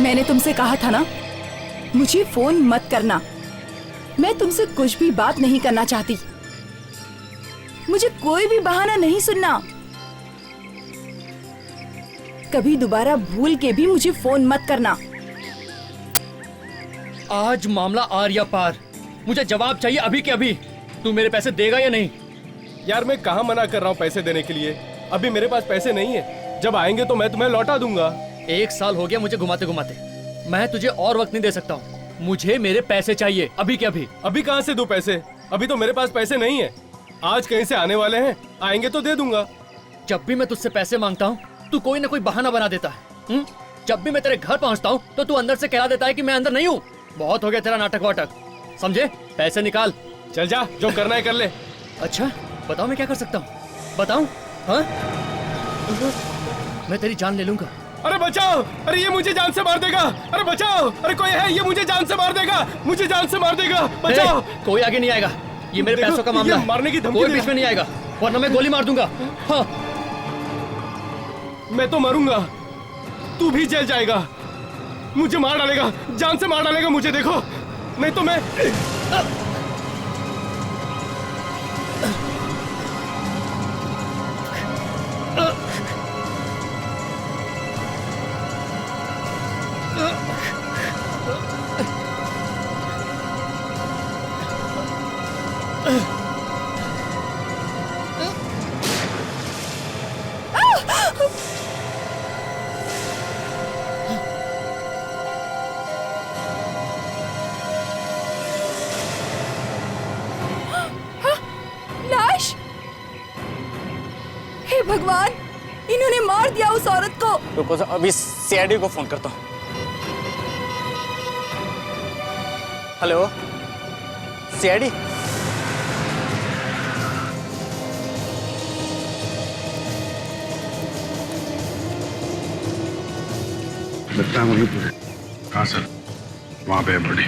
मैंने तुमसे कहा था ना, मुझे फोन मत करना। मैं तुमसे कुछ भी बात नहीं करना चाहती। मुझे कोई भी बहाना नहीं सुनना। कभी दोबारा भूल के भी मुझे फोन मत करना। आज मामला आर्या पार। मुझे जवाब चाहिए अभी के अभी। तू मेरे पैसे देगा या नहीं? यार मैं कहाँ मना कर रहा हूँ पैसे देने के लिए। अभी मेरे पास पैसे नहीं है, जब आएंगे तो मैं तुम्हें लौटा दूंगा। 1 साल हो गया मुझे घुमाते घुमाते। मैं तुझे और वक्त नहीं दे सकता हूँ। मुझे मेरे पैसे चाहिए अभी के अभी। अभी कहाँ से दूं पैसे? अभी तो मेरे पास पैसे नहीं है। आज कहीं से आने वाले हैं, आएंगे तो दे दूंगा। जब भी मैं तुझसे पैसे मांगता हूँ तू कोई ना कोई बहाना बना देता है। जब भी मैं तेरे घर पहुँचता हूँ तो तू अंदर से कह देता है कि मैं अंदर नहीं हूँ। बहुत हो गया तेरा नाटक वाटक, समझे? पैसे निकाल। चल जा, जो करना है कर ले। अच्छा बताओ मैं क्या कर सकता हूँ? बताऊँ? हाँ, मैं तेरी जान ले लूंगा। अरे बचाओ! अरे ये मुझे जान से मार देगा! अरे बचाओ! अरे कोई है, ये मुझे जान से मार देगा! मुझे जान से मार देगा! बचाओ! कोई आगे नहीं आएगा। ये मेरे पैसों का मामला है। मारने की धमकी कोई दे बीच में नहीं आएगा, वरना मैं गोली मार दूंगा। हाँ। मैं तो मरूंगा, तू भी जेल जाएगा। मुझे मार डालेगा, जान से मार डालेगा मुझे। देखो, नहीं तो मैं लाश! हे भगवान, इन्होंने मार दिया उस औरत को। रुको सर, अभी सीआईडी को फोन करता हूँ। Hello CID. लगता है वहीं पर। हाँ सर, वहाँ पे है बड़ी।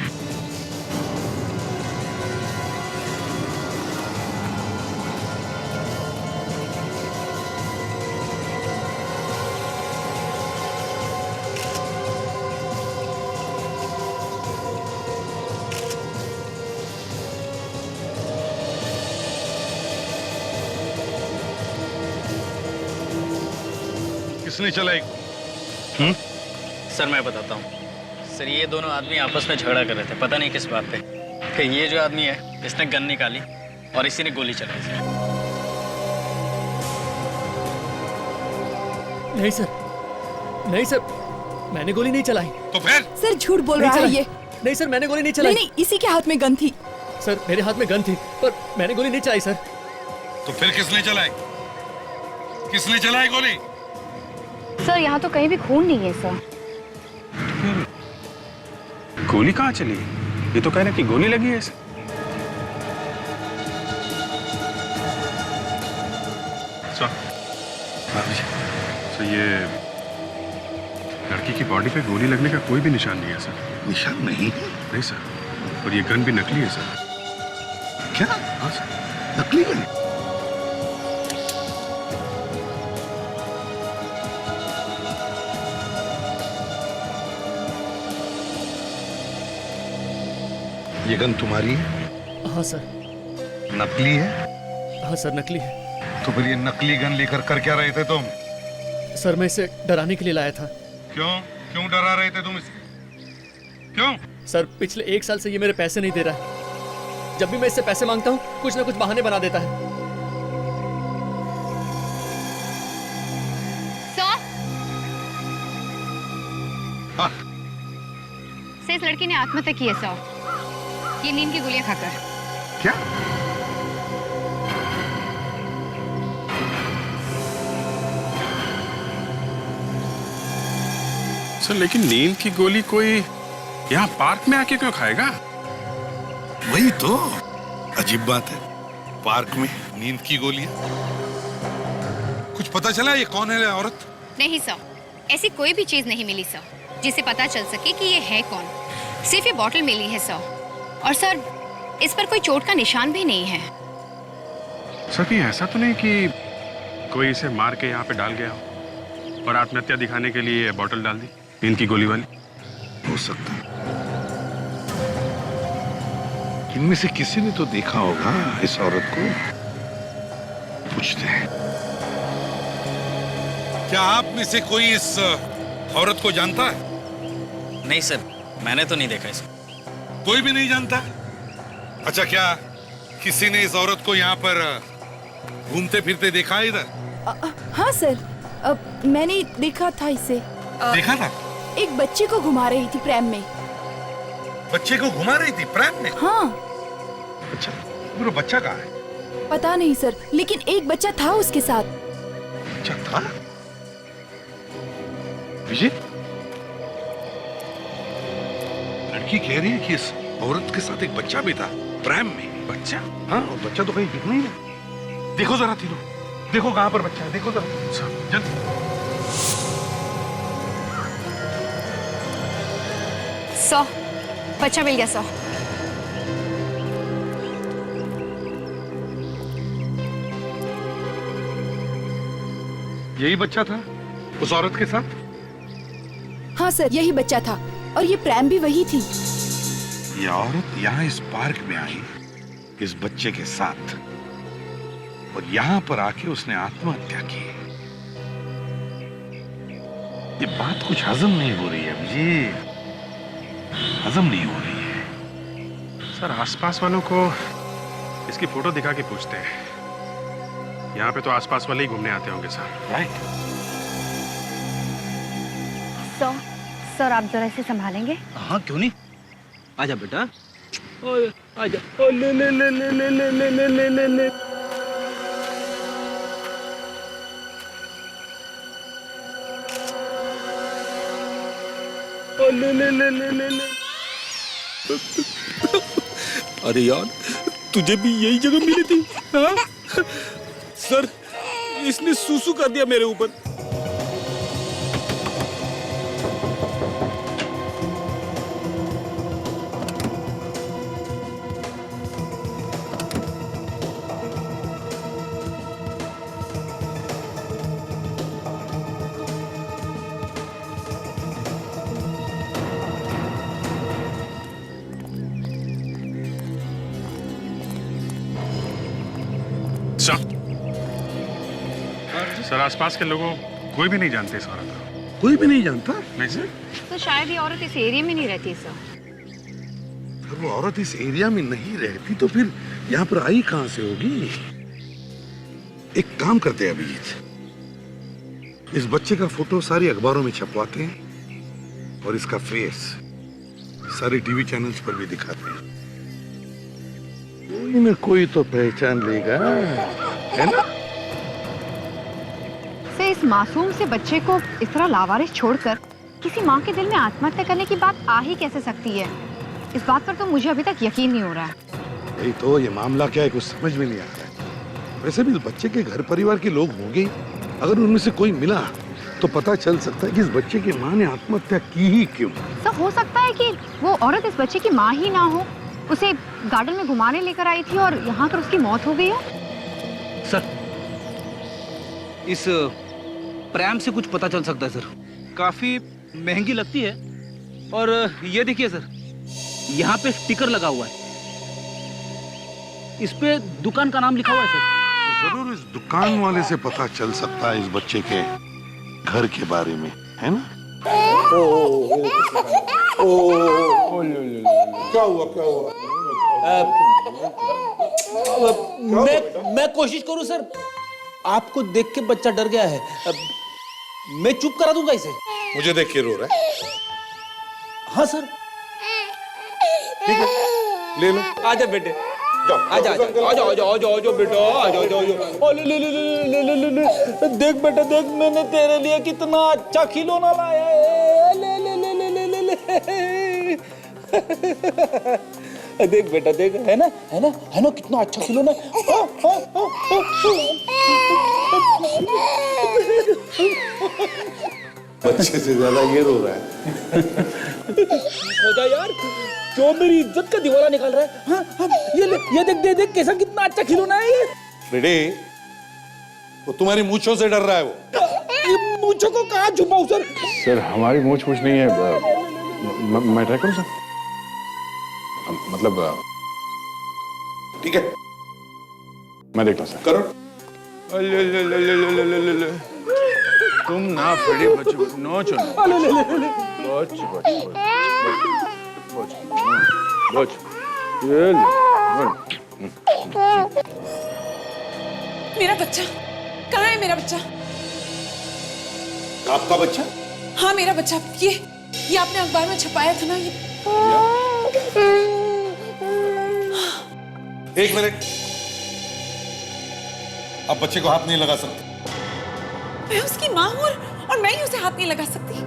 किसने चलाई? सर मैं बताता हूँ। सर ये दोनों आदमी आपस में झगड़ा कर रहे थे, पता नहीं किस बात पे। फिर ये जो आदमी है इसने गन निकाली और इसी ने गोली चलाई सर। नहीं सर, नहीं सर, मैंने गोली नहीं चलाई। तो फिर? सर झूठ बोल रहा है ये। नहीं सर, मैंने गोली नहीं चलाई। नहीं, इसी के हाथ में गन थी। सर मेरे हाथ में गन थी, पर मैंने गोली नहीं चलाई सर। तो फिर किसने चलाई? किसने चलाई गोली? सर यहाँ तो कहीं भी खून नहीं है सर। गोली कहाँ चली? ये तो कह रहे कि गोली लगी है इसे। सर ये लड़की की बॉडी पे गोली लगने का कोई भी निशान नहीं है सर। निशान नहीं? नहीं सर, और ये गन भी नकली है सर। क्या? हाँ सर। नकली गन? ये गन तुम्हारी है? हाँ सर। नकली है? हाँ सर, नकली है। तो फिर ये नकली गन लेकर कर क्या रहे थे तुम? सर मैं इसे डराने के लिए लाया था। क्यों? क्यों डरा रहे थे तुम इसे? क्यों? सर पिछले 1 साल से ये मेरे पैसे नहीं दे रहा है। जब भी मैं इससे पैसे मांगता हूँ कुछ ना कुछ बहाने बना देता है। हाँ। सर इस लड़की ने आत्महत्या की है सर, ये नींद की गोलियां खाकर। क्या? सर लेकिन नींद की गोली कोई यहाँ पार्क में आके क्यों खाएगा? वही तो अजीब बात है, पार्क में नींद की गोलियां। कुछ पता चला ये कौन है औरत? नहीं सर, ऐसी कोई भी चीज नहीं मिली सर जिससे पता चल सके कि ये है कौन। सिर्फ ये बॉटल मिली है सर, और सर इस पर कोई चोट का निशान भी नहीं है। सर कहीं ऐसा तो नहीं कि कोई इसे मार के यहाँ पे डाल गया हो और आत्महत्या दिखाने के लिए बॉटल डाल दी नींद की गोली वाली? हो सकता है इनमें से किसी ने तो देखा होगा इस औरत को। पूछते हैं। क्या आप में से कोई इस औरत को जानता है? नहीं सर, मैंने तो नहीं देखा इसको। कोई भी नहीं जानता? अच्छा, क्या किसी ने इस औरत को यहाँ पर घूमते फिरते देखा है इधर? हाँ सर, मैंने देखा था इसे। देखा था? एक बच्चे को घुमा रही थी प्रैम में। बच्चे को घुमा रही थी प्रैम में? हाँ। अच्छा, वो बच्चा कहाँ है? पता नहीं सर, लेकिन एक बच्चा था उसके साथ। बच्चा था? विजय, लड़की कह रही है कि इस औरत के साथ एक बच्चा भी था प्रैम में। बच्चा? हाँ, और बच्चा तो कहीं दिख नहीं रहा। देखो जरा तीनों, देखो कहाँ पर बच्चा है, देखो जरा जल्दी। सौ बच्चा मिल गया। 100 यही बच्चा था उस औरत के साथ? हाँ सर, यही बच्चा था और ये प्रैम भी वही थी। ये औरत यहाँ इस पार्क में आई इस बच्चे के साथ और यहाँ पर आके उसने आत्महत्या की। ये बात कुछ हजम नहीं हो रही है मुझे, हजम नहीं हो रही है। सर आसपास वालों को इसकी फोटो दिखा के पूछते हैं। यहाँ पे तो आसपास वाले ही घूमने आते होंगे सर। राइट। सर आप जरा इसे संभालेंगे? हाँ क्यों नहीं, आजा बेटा। ओए आजा। ओ ले ले ले ले ले ले ले ले ले ले ले। ओ ले ले ले ले ले ले। अरे यार, तुझे भी यही जगह मिली थी? हाँ सर, इसने सूसू कर दिया मेरे ऊपर। सर आसपास के लोगों कोई भी नहीं जानते इस औरत को। कोई भी नहीं जानता? नहीं सर। तो शायद ये औरत इस एरिया में नहीं रहती सर। अगर वो औरत इस एरिया में नहीं रहती तो फिर यहाँ पर आई कहाँ से होगी? एक काम करते हैं अभिजीत, इस बच्चे का फोटो सारी अखबारों में छपवाते हैं और इसका फेस सारे टीवी चैनल्स पर भी दिखाते हैं। कोई न कोई तो पहचान लेगा, है ना? से इस मासूम से बच्चे को इस तरह लावारिस छोड़कर किसी माँ के दिल में आत्महत्या करने की बात आ ही कैसे सकती है? इस बात पर तो मुझे अभी तक यकीन नहीं हो रहा है। यही तो, ये मामला क्या है कुछ समझ में नहीं आ रहा है। वैसे भी इस बच्चे के घर परिवार के लोग होंगे, अगर उनमें से कोई मिला तो पता चल सकता है कि इस बच्चे की माँ ने आत्महत्या की ही क्यों। सर हो सकता है कि वो औरत इस बच्चे की माँ ही ना हो, उसे गार्डन में घुमाने लेकर आई थी और यहाँ पर उसकी मौत हो गई हो। सर इस प्रैम से कुछ पता चल सकता है सर, काफी महंगी लगती है। और ये देखिए सर, यहाँ पे स्टिकर लगा हुआ है, इस पे दुकान का नाम लिखा हुआ है सर। जरूर इस दुकान वाले से पता चल सकता है इस बच्चे के घर के बारे में, है ना? क्या हुआ क्या हुआ? मैं कोशिश करूं सर, आपको देख के बच्चा डर गया है, मैं चुप करा दूंगा इसे। मुझे देख के रो रहा है? हाँ सर। ठीक है, ले लो। आजा बेटे, आजा आजा आजा आजा आजा आजा बेटा, आजा आजा आजा। ले ले ले ले ले ले ले, देख बेटा देख, मैंने तेरे लिए कितना अच्छा खिलौना लाया है। ले ले ले ले ले ले ले। देख बेटा देख, है ना है ना है ना, कितना अच्छा खिलौना। बच्चे से ज्यादा ये रो रहा है। हो जा यार, जो मेरी इज्जत का दिवाला निकाल रहा है। हाँ हाँ, ये ले, ये देख देख कैसा कितना अच्छा खिलौना है ये। बेटे, वो तुम्हारी मूंछों से डर रहा है। वो ये मूंछों को कहाँ छुपाऊं सर? सर हमारी मूछ नहीं है, मैं ट्राई करूँ सर? मतलब ठीक है, मैं देखता हूँ सर। करो। तुम ना फड़ी बच्चों नोच बच मेरा बच्चा कहाँ है? मेरा बच्चा? आपका बच्चा? हाँ मेरा बच्चा, ये आपने अखबार में छपाया था ना ये। एक मिनट, आप बच्चे को हाथ नहीं लगा सकते। मैं उसकी माँ हूँ और मैं ही उसे हाथ नहीं लगा सकती।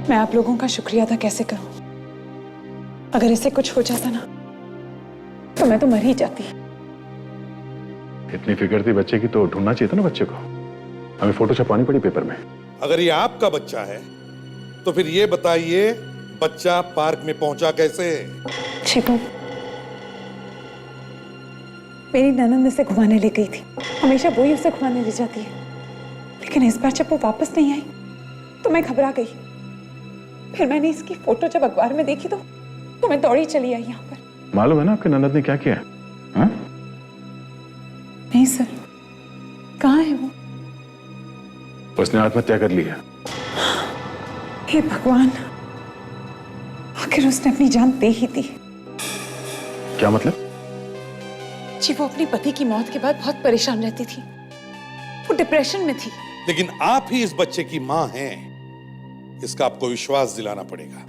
मैं आप लोगों का शुक्रिया अदा कैसे करूं? अगर इसे कुछ हो जाता ना तो मैं तो मर ही जाती। इतनी फिक्र थी बच्चे की तो ढूंढना चाहिए था ना बच्चे को। हमें फोटो छपवानी पड़ी पेपर में। अगर ये आपका बच्चा है तो फिर ये बताइए बच्चा पार्क में पहुंचा कैसे? शिबू, मेरी ननद इसे घुमाने ले गई थी। हमेशा वो ही उसे घुमाने ले जाती है, लेकिन इस बार जब वो वापस नहीं आई तो मैं घबरा गई। फिर मैंने इसकी फोटो जब अखबार में देखी तो मैं दौड़ी चली आई यहाँ पर। मालूम है ना आपके ननद ने क्या किया? हाँ? नहीं सर, कहाँ है वो? उसने आत्महत्या कर ली है। हे भगवान, आखिर उसने अपनी जान दे ही दी। क्या मतलब? जी वो अपने पति की मौत के बाद बहुत परेशान रहती थी, वो डिप्रेशन में थी। लेकिन आप ही इस बच्चे की मां हैं, इसका आपको विश्वास दिलाना पड़ेगा।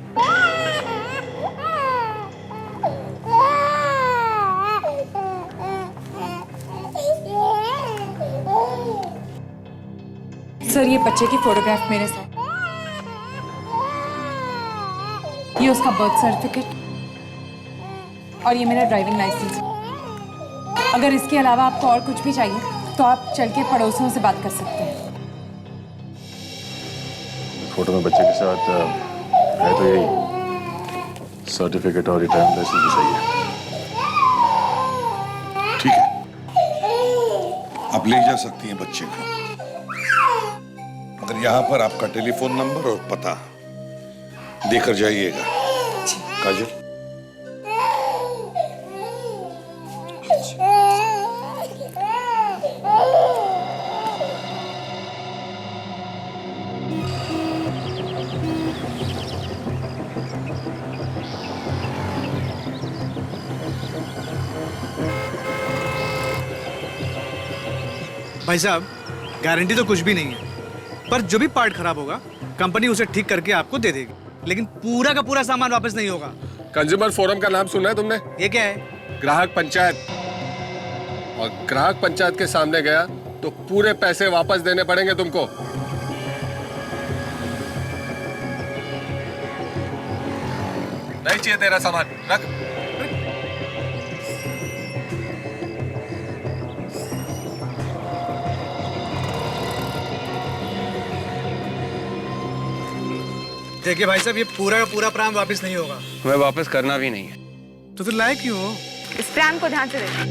सर ये बच्चे की फोटोग्राफ मेरे साथ, ये उसका बर्थ सर्टिफिकेट और ये मेरा ड्राइविंग लाइसेंस। अगर इसके अलावा आपको और कुछ भी चाहिए तो आप चल के पड़ोसियों से बात कर सकते हैं। फोटो में बच्चे के साथ है तो यही सर्टिफिकेट और ड्राइविंग लाइसेंस भी सही है। ठीक है, आप ले जा सकती हैं बच्चे को, मगर यहाँ पर आपका टेलीफोन नंबर और पता देकर जाइएगा। काजल, भाई साहब, गारंटी तो कुछ भी नहीं है, पर जो भी पार्ट खराब होगा कंपनी उसे ठीक करके आपको दे देगी, लेकिन पूरा का पूरा सामान वापस नहीं होगा। कंज्यूमर फोरम का नाम सुना है तुमने? ये क्या है? ग्राहक पंचायत। और ग्राहक पंचायत के सामने गया तो पूरे पैसे वापस देने पड़ेंगे तुमको। नहीं चाहिए तेरा सामान, रख। देखिए भाई साहब, ये पूरा का पूरा प्राम वापस नहीं होगा। हमें वापस करना भी नहीं है। तो फिर लाए क्यों हो? इस प्राम को ध्यान से देखिए,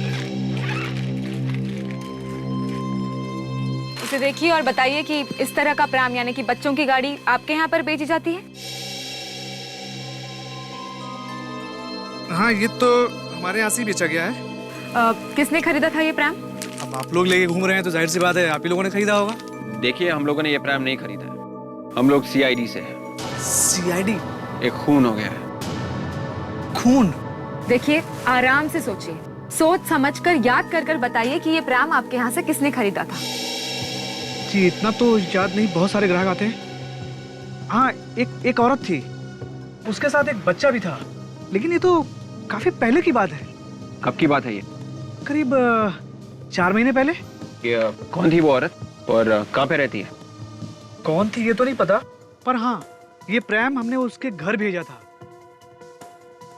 इसे देखिए और बताइए कि इस तरह का प्राम यानी कि बच्चों की गाड़ी आपके यहाँ पर बेची जाती है? हाँ, ये तो हमारे यहाँ से ही बेचा गया है। किसने खरीदा था ये प्राम? अब आप लोग लेके घूम रहे हैं तो जाहिर सी बात है आप ही लोगों ने खरीदा होगा। देखिए, हम लोगों ने ये प्राम नहीं खरीदा है, हम लोग सीआईडी से हैं। सीआईडी? एक खून हो गया है। खून? देखिए, आराम से सोचिए, सोच समझकर याद कर कर बताइए कि ये प्राम आपके यहाँ से किसने खरीदा था। जी इतना तो याद नहीं, बहुत सारे ग्राहक आते हैं। हाँ, एक औरत थी, उसके साथ एक बच्चा भी था, लेकिन ये तो काफी पहले की बात है। कब की बात है ये? करीब 4 महीने पहले। ये कौन थी वो औरत और कहाँ पे रहती है? कौन थी ये तो नहीं पता, पर हाँ, ये प्रेम हमने उसके घर भेजा था।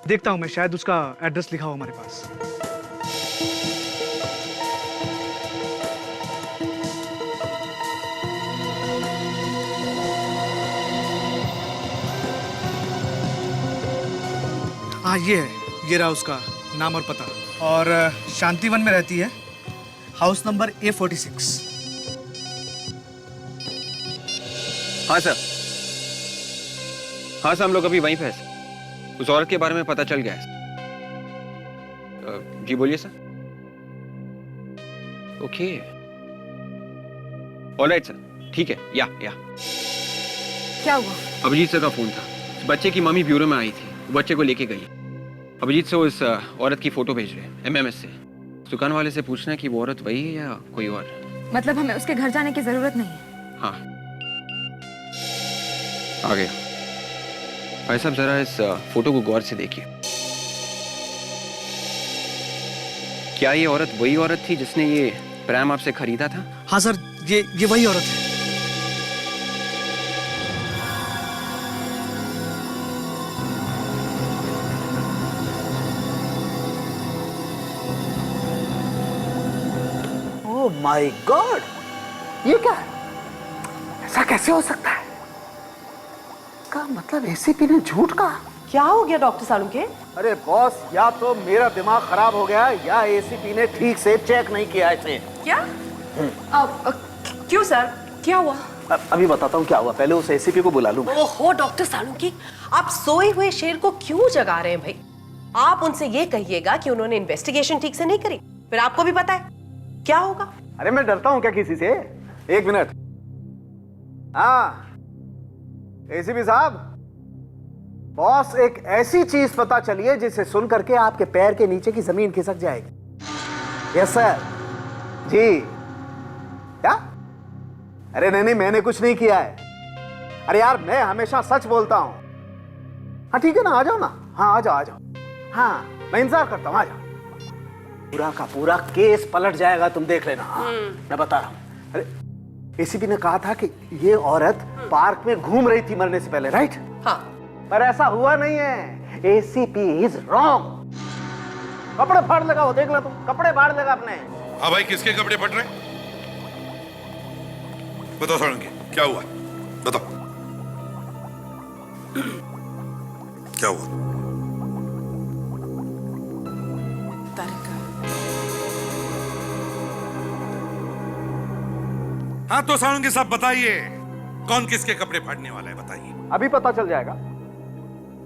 देखता हूँ मैं, शायद उसका एड्रेस लिखा हो हमारे पास। हाँ ये है, ये रहा उसका नाम और पता। और शांतिवन में रहती है, हाउस नंबर A46। हाँ सर, हाँ सर, हम लोग अभी वहीं पे हैं। उस औरत के बारे में पता चल गया है। जी बोलिए सर। ओके, ऑलराइट सर, ठीक है। या क्या हुआ? अभिजीत सर का फोन था। बच्चे की मम्मी ब्यूरो में आई थी, बच्चे को लेके गई। अभिजीत से उस औरत की फोटो भेज रहे हैं MMS से। दुकान वाले से पूछना है कि वो औरत वही है या कोई और। मतलब हमें उसके घर जाने की जरूरत नहीं है? हाँ, आ गया। भाई साहब जरा इस फोटो को गौर से देखिए। क्या ये औरत वही औरत थी जिसने ये प्रैम आपसे खरीदा था? हाँ सर, ये वही औरत है। ओह माय गॉड, ये क्या है? ऐसा कैसे हो सकता है? का मतलब एसीपी ने झूठ कहा? क्या हो गया डॉक्टर सालुंके? अरे बॉस, या तो मेरा दिमाग खराब हो गया या एसीपी ने ठीक से चेक नहीं किया इसे। क्या? क्यों सर, क्या हुआ? अभी बताता हूँ क्या हुआ, पहले उस एसीपी को बुला लूं। ओहो डॉक्टर सालुंके, आप सोए हुए शेर को क्यों जगा रहे हैं भाई? आप उनसे ये कहिएगा कि उन्होंने इन्वेस्टिगेशन ठीक से नहीं करी, फिर आपको भी पता है क्या होगा। अरे मैं डरता हूँ क्या किसी से? एक मिनट। हाँ एसीपी साहब, बॉस एक ऐसी चीज पता चली है जिसे सुन करके आपके पैर के नीचे की जमीन खिसक जाएगी। Yes sir. जी। क्या? अरे नहीं, मैंने कुछ नहीं किया है। अरे यार मैं हमेशा सच बोलता हूं। हाँ ठीक है ना, आ जाओ ना। हाँ आ जाओ। हाँ मैं इंतजार करता हूँ, आ जाओ। पूरा का पूरा केस पलट जाएगा, तुम देख लेना। हाँ, मैं बता रहा हूँ। अरे एसीपी ने कहा था कि ये औरत पार्क में घूम रही थी मरने से पहले, राइट? हाँ। पर ऐसा हुआ नहीं है। ACP is wrong. कपड़े फाड़ लगा वो, देख लो तुम, कपड़े फाड़ लगा अपने। हाँ भाई, किसके कपड़े फट रहे? बताओ सालुंके, क्या हुआ? बताओ क्या हुआ? हाँ तो सालुंके साहब बताइए, कौन किसके कपड़े फाड़ने वाला है, बताइए। अभी पता चल जाएगा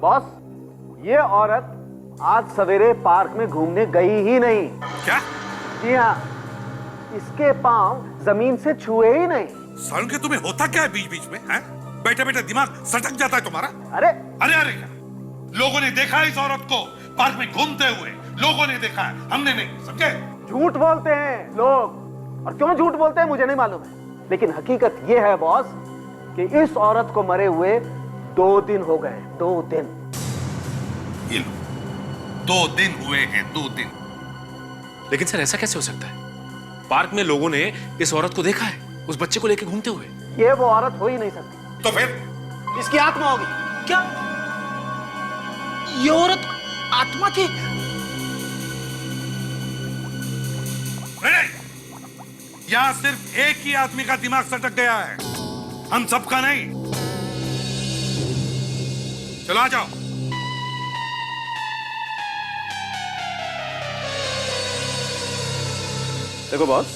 बॉस। ये औरत आज सवेरे पार्क में घूमने गई ही नहीं। क्या? जी हाँ, इसके पांव जमीन से छुए ही नहीं। सालुंके तुम्हें होता क्या है बीच बीच में? हैं? बैठे बैठे दिमाग सटक जाता है तुम्हारा। अरे क्या लोगों ने देखा है इस औरत को पार्क में घूमते हुए? लोगों ने देखा है, हमने नहीं, समझे? झूठ बोलते हैं लोग, और क्यों झूठ बोलते हैं मुझे नहीं मालूम है, लेकिन हकीकत यह है बॉस कि इस औरत को मरे हुए 2 दिन हो गए। 2 दिन। ये लो, 2 दिन हुए हैं, 2 दिन। लेकिन सर ऐसा कैसे हो सकता है? पार्क में लोगों ने इस औरत को देखा है, उस बच्चे को लेकर घूमते हुए। ये वो औरत हो ही नहीं सकती। तो फिर इसकी आत्मा होगी। क्या ये औरत आत्मा थी? नहीं, यहां सिर्फ एक ही आदमी का दिमाग सटक गया है, हम सबका नहीं। चलो आ जाओ। देखो बॉस,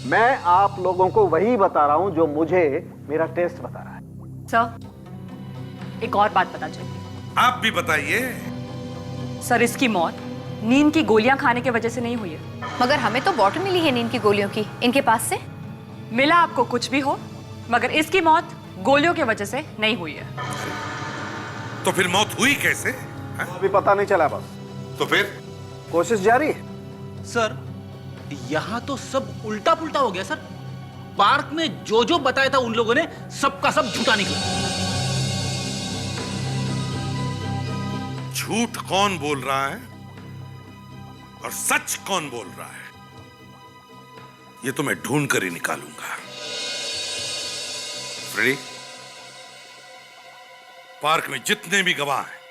मैं आप लोगों को वही बता रहा हूं जो मुझे मेरा टेस्ट बता रहा है। सर एक और बात पता चली। आप भी बताइए। सर इसकी मौत नींद की गोलियां खाने की वजह से नहीं हुई है। मगर हमें तो बॉटल मिली है नींद की गोलियों की, इनके पास से। मिला आपको कुछ भी हो, मगर इसकी मौत गोलियों की वजह से नहीं हुई है। तो फिर मौत हुई कैसे? अभी पता नहीं चला बॉस। तो फिर कोशिश जारी है। सर यहाँ तो सब उल्टा पुल्टा हो गया सर। पार्क में जो बताया था उन लोगों ने सबका सब झूठा निकला। झूठ कौन बोल रहा है और सच कौन बोल रहा है, ये तो मैं ढूंढ कर ही निकालूंगा। फ्रेडी, पार्क में जितने भी गवाह हैं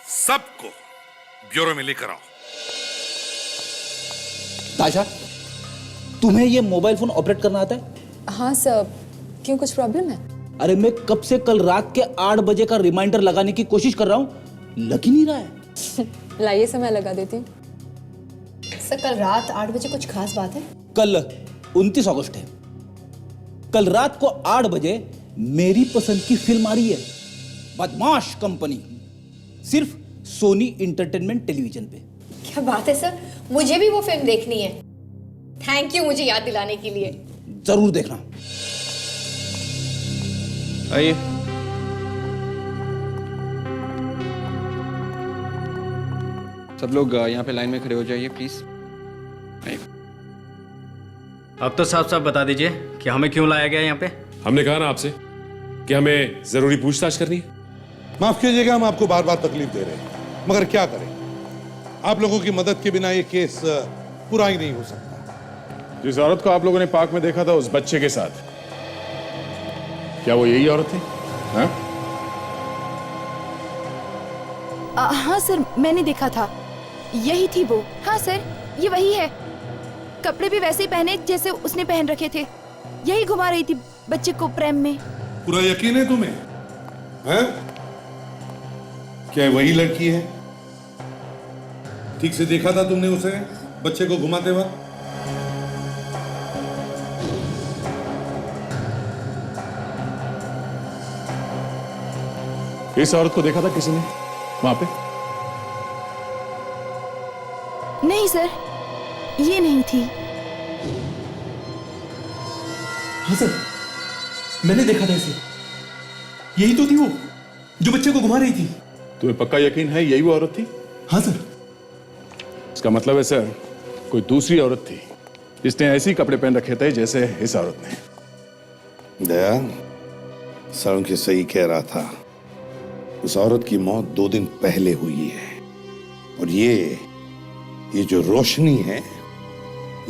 सबको ब्यूरो में लेकर आओ। ताशा, तुम्हें ये मोबाइल फोन ऑपरेट करना आता है? हाँ सर, क्यों कुछ प्रॉब्लम है? अरे मैं कब से कल रात के 8 बजे का रिमाइंडर लगाने की कोशिश कर रहा हूँ, लग ही नहीं रहा है। लाइए सर, मैं लगा देती हूँ। सर कल रात 8 बजे कुछ खास बात है? कल 29 अगस्त है। कल रात को 8 बजे मेरी पसंद की फिल्म आ रही है, बदमाश कंपनी, सिर्फ सोनी इंटरटेनमेंट टेलीविजन पे। क्या बात है सर, मुझे भी वो फिल्म देखनी है। थैंक यू मुझे याद दिलाने के लिए। जरूर देखना। आइए। सब लोग यहाँ पे लाइन में खड़े हो जाइए प्लीज। अब तो साफ साफ बता दीजिए कि हमें क्यों लाया गया यहाँ पे। हमने कहा ना आपसे कि हमें जरूरी पूछताछ करनी है। माफ कीजिएगा, हम आपको बार बार तकलीफ दे रहे हैं, मगर क्या करें, आप लोगों की मदद के बिना ये केस पूरा ही नहीं हो सकता। जिस औरत को आप लोगों ने पार्क में देखा था उस बच्चे के साथ, क्या वो यही औरत थी? हाँ? हाँ सर, मैंने देखा था, यही थी वो। हाँ सर, ये वही है। कपड़े भी वैसे ही पहने जैसे उसने पहन रखे थे। यही घुमा रही थी बच्चे को प्रेम में। पूरा यकीन है तुम्हें? हैं? क्या वही लड़की है? ठीक से देखा था तुमने उसे बच्चे को घुमाते वक्त? इस औरत को देखा था किसी ने वहां पे? नहीं सर, ये नहीं थी। हाँ सर, मैंने देखा था इसे। यही तो थी वो जो बच्चे को घुमा रही थी। तुम्हें पक्का यकीन है यही वो औरत थी? हाँ सर। इसका मतलब है सर, कोई दूसरी औरत थी जिसने ऐसे ही कपड़े पहन रखे थे जैसे इस औरत ने। दया, सर के सही कह रहा था। उस औरत की मौत 2 दिन पहले हुई है, और ये जो रोशनी है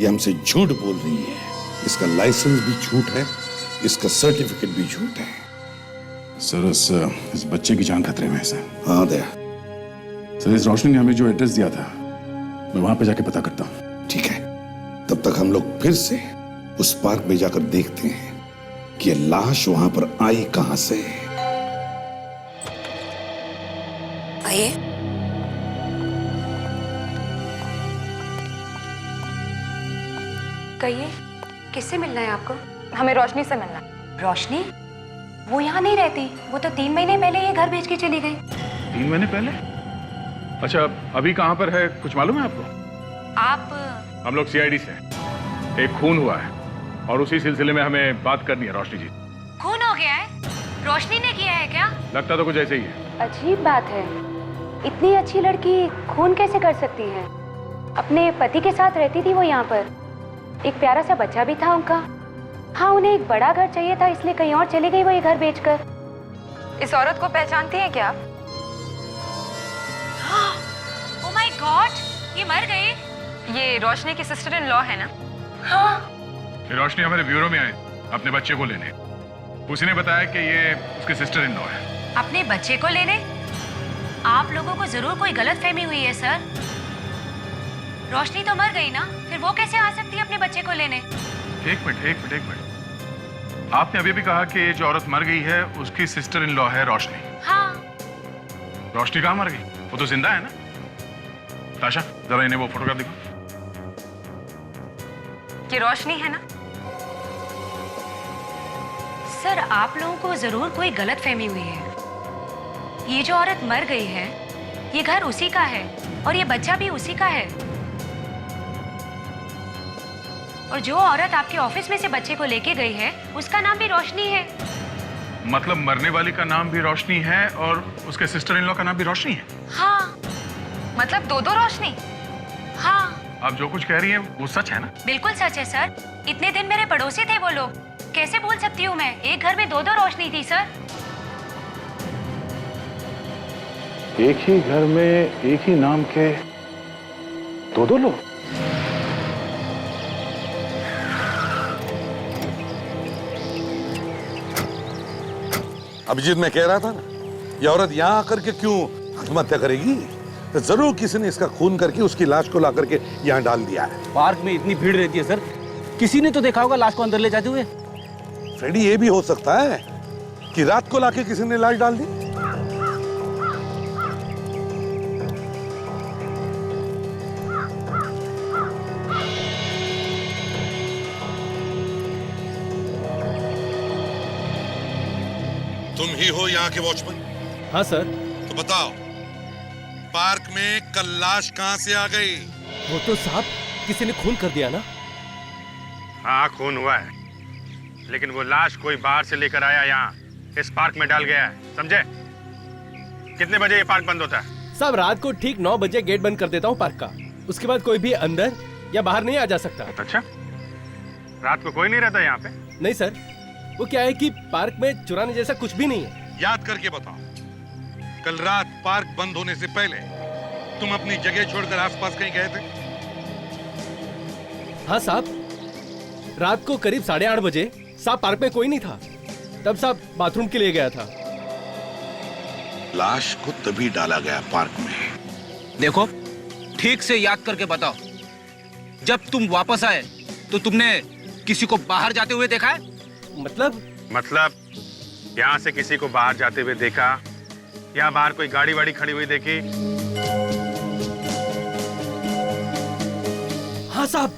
ये हमसे झूठ बोल रही है। इसका लाइसेंस भी झूठ है, इसका सर्टिफिकेट भी झूठ है। सर इस बच्चे की जान खतरे में है सर। हाँ दया। सर इस रोशनी ने हमें जो एड्रेस दिया था, मैं वहां पे जाके पता करता हूँ। ठीक है, तब तक हम लोग फिर से उस पार्क में जाकर देखते हैं कि ये लाश वहां पर आई कहां से। आइए। कहिए, किससे मिलना है आपको? हमें रोशनी से मिलना है। रोशनी? वो यहाँ नहीं रहती। वो तो 3 महीने पहले ये घर भेज के चली गई। 3 महीने पहले? अच्छा, अभी कहाँ पर है कुछ मालूम है आपको? आप? हम लोग CID से हैं। एक खून हुआ है और उसी सिलसिले में हमें बात करनी है रोशनी जी। खून हो गया है? रोशनी ने किया है क्या? लगता तो कुछ ऐसे ही है। अजीब बात है, इतनी अच्छी लड़की खून कैसे कर सकती है? अपने पति के साथ रहती थी वो यहाँ पर, एक प्यारा सा बच्चा भी था उनका। हाँ, उन्हें एक बड़ा घर चाहिए था, इसलिए कहीं और चली गई वो ये घर बेचकर। इस औरत को पहचानती हैं क्या आप? ओह माय गॉड, ये मर गई। ये रोशनी की सिस्टर इन लॉ है ना? हाँ। ये रोशनी हमारे ब्यूरो में आई अपने बच्चे को लेने। उसी ने बताया कि ये उसकी सिस्टर इन लॉ है। अपने बच्चे को लेने? आप लोगों को जरूर कोई गलतफहमी हुई है सर। रोशनी तो मर गई ना, फिर वो कैसे आ सकती है अपने बच्चे को लेने? एक मिनट। आपने अभी भी कहा कि जो औरत मर गई है उसकी सिस्टर इन लॉ है रोशनी। हाँ। रोशनी कहाँ मर गई? वो तो जिंदा है ना? ताशा, जरा इन्हें वो फोटोग्राफ दिखा। ये रोशनी है ना? सर, आप लोगों को जरूर कोई गलतफहमी हुई है। ये जो औरत मर गई है, ये घर उसी का है और ये बच्चा भी उसी का है। और जो औरत आपके ऑफिस में से बच्चे को लेके गई है, उसका नाम भी रोशनी है। मतलब मरने वाली का नाम भी रोशनी है और उसके सिस्टर इन लॉ का नाम भी रोशनी है? हाँ, मतलब 2 रोशनी। हाँ। आप जो कुछ कह रही हैं वो सच है ना? बिल्कुल सच है सर। इतने दिन मेरे पड़ोसी थे वो लोग। कैसे भूल सकती हूँ मैं? एक घर में 2 रोशनी थी सर। एक ही घर में एक ही नाम के 2 लोग? अभिजीत, मैं कह रहा था ना, ये औरत यहाँ आकर के क्यों आत्महत्या करेगी? जरूर किसी ने इसका खून करके उसकी लाश को ला करके यहाँ डाल दिया है। पार्क में इतनी भीड़ रहती है सर, किसी ने तो देखा होगा लाश को अंदर ले जाते हुए। फ्रेडी, ये भी हो सकता है कि रात को लाके किसी ने लाश डाल दी। तुम ही हो यहाँ के वॉचमैन? हाँ सर। तो बताओ, पार्क में कल लाश कहाँ से आ गई? वो तो साहब किसी ने खून कर दिया ना। हाँ, खून हुआ है, लेकिन वो लाश कोई बाहर से लेकर आया, यहाँ इस पार्क में डाल गया है, समझे? कितने बजे ये पार्क बंद होता है? साहब रात को ठीक 9 बजे गेट बंद कर देता हूँ पार्क का। उसके बाद कोई भी अंदर या बाहर नहीं आ जा सकता। अच्छा, रात को कोई नहीं रहता यहाँ पे? नहीं सर, वो क्या है कि पार्क में चुराने जैसा कुछ भी नहीं है। याद करके बताओ, कल रात पार्क बंद होने से पहले तुम अपनी जगह छोड़कर आसपास कहीं गए थे? हाँ साहब, रात को करीब 8:30 बजे साहब पार्क में कोई नहीं था। तब साहब बाथरूम के लिए गया था। लाश को तभी डाला गया पार्क में। देखो, ठीक से याद करके बताओ, जब तुम वापस आए तो तुमने किसी को बाहर जाते हुए देखा है? मतलब यहाँ से किसी को बाहर जाते हुए देखा या बाहर कोई गाड़ी वाड़ी खड़ी हुई देखी? हाँ साहब,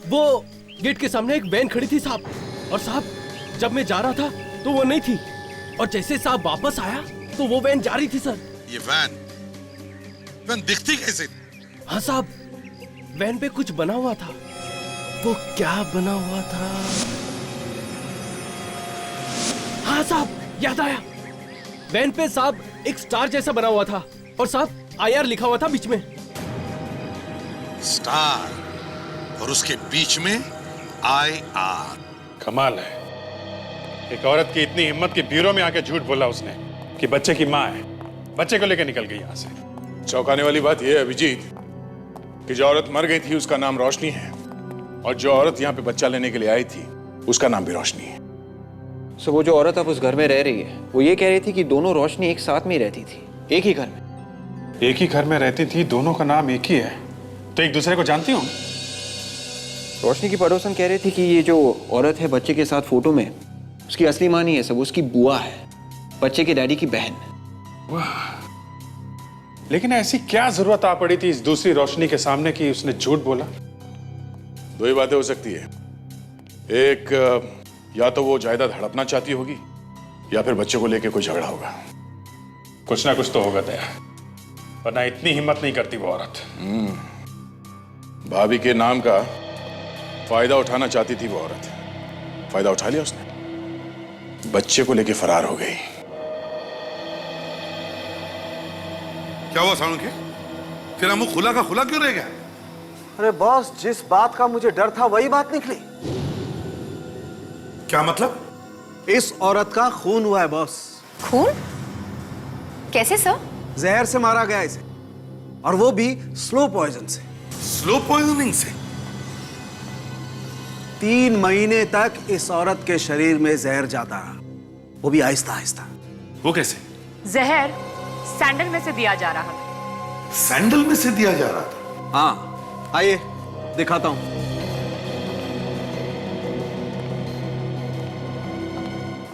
वो गेट के सामने एक वैन खड़ी थी साहब, और साहब जब मैं जा रहा था तो वो नहीं थी, और जैसे साहब वापस आया तो वो वैन जा रही थी सर। ये वैन दिखती कैसे? हाँ साहब, वैन पे कुछ बना हुआ था। वो क्या बना हुआ था? हाँ साहब, याद आया। वैन पे साहब एक स्टार जैसा बना हुआ था, और साहब IR लिखा हुआ था बीच में। स्टार, और उसके बीच में IR। कमाल है, एक औरत की इतनी हिम्मत कि ब्यूरो में आके झूठ बोला उसने कि बच्चे की माँ है, बच्चे को लेकर निकल गई यहाँ से। चौंकाने वाली बात यह है अभिजीत कि जो औरत मर गई थी उसका नाम रोशनी है, और जो औरत यहाँ पे बच्चा लेने के लिए आई थी उसका नाम भी रोशनी है। सो वो जो औरत अब उस घर में रह रही है, वो ये कह रही थी कि दोनों रोशनी एक साथ में ही रहती थी, एक ही घर में। एक ही घर में रहती थी, दोनों का नाम एक ही है, तो एक दूसरे को जानती हूँ। रोशनी की पड़ोसन कह रही थी कि ये जो औरत है बच्चे के साथ फोटो में, उसकी असली माँ नहीं है, सब उसकी बुआ है, बच्चे के डैडी की बहन। लेकिन ऐसी क्या जरूरत आ पड़ी थी इस दूसरी रोशनी के सामने कि उसने झूठ बोला? दो ही बातें हो सकती है, एक या तो वो जायदाद हड़पना चाहती होगी, या फिर बच्चे को लेके कोई झगड़ा होगा। कुछ ना कुछ तो होगा दया, वरना इतनी हिम्मत नहीं करती वो औरत। भाभी के नाम का फायदा उठाना चाहती थी वो औरत, फायदा उठा लिया उसने, बच्चे को लेके फरार हो गई। क्या हुआ साणुखे? तेरा मुंह खुला का खुला क्यों रह गया? अरे बॉस, जिस बात का मुझे डर था वही बात निकली। क्या मतलब? इस औरत का खून हुआ है बॉस। खून? कैसे सर? जहर से मारा गया इसे, और वो भी स्लो पॉइजन से। स्लो पॉइजनिंग से? 3 महीने तक इस औरत के शरीर में जहर जाता रहा, वो भी आहिस्ता आहिस्ता। वो कैसे? जहर सैंडल में से दिया जा रहा था। सैंडल में से दिया जा रहा था? हाँ, आइए दिखाता हूं।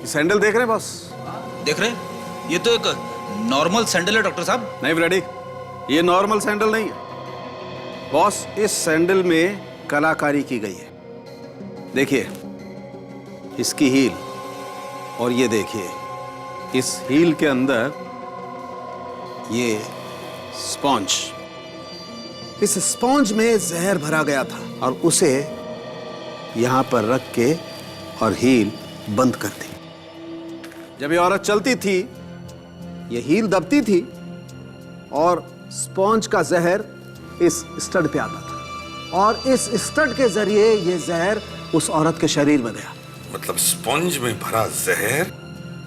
सैंडल देख रहे हैं बॉस? देख रहे हैं? ये तो एक नॉर्मल सैंडल है डॉक्टर साहब। नहीं फ्रेडी, ये नॉर्मल सैंडल नहीं है बॉस, इस सैंडल में कलाकारी की गई है। देखिए इसकी हील, और ये देखिए इस हील के अंदर ये स्पॉन्ज, इस स्पॉन्ज में जहर भरा गया था, और उसे यहां पर रख के और हील बंद कर दी। जब ये औरत चलती थी ये हील दबती थी, और स्पॉन्ज का जहर इस स्टड पे आता था, और इस स्टड के जरिए ये जहर उस औरत के शरीर में गया। मतलब स्पॉन्ज में भरा जहर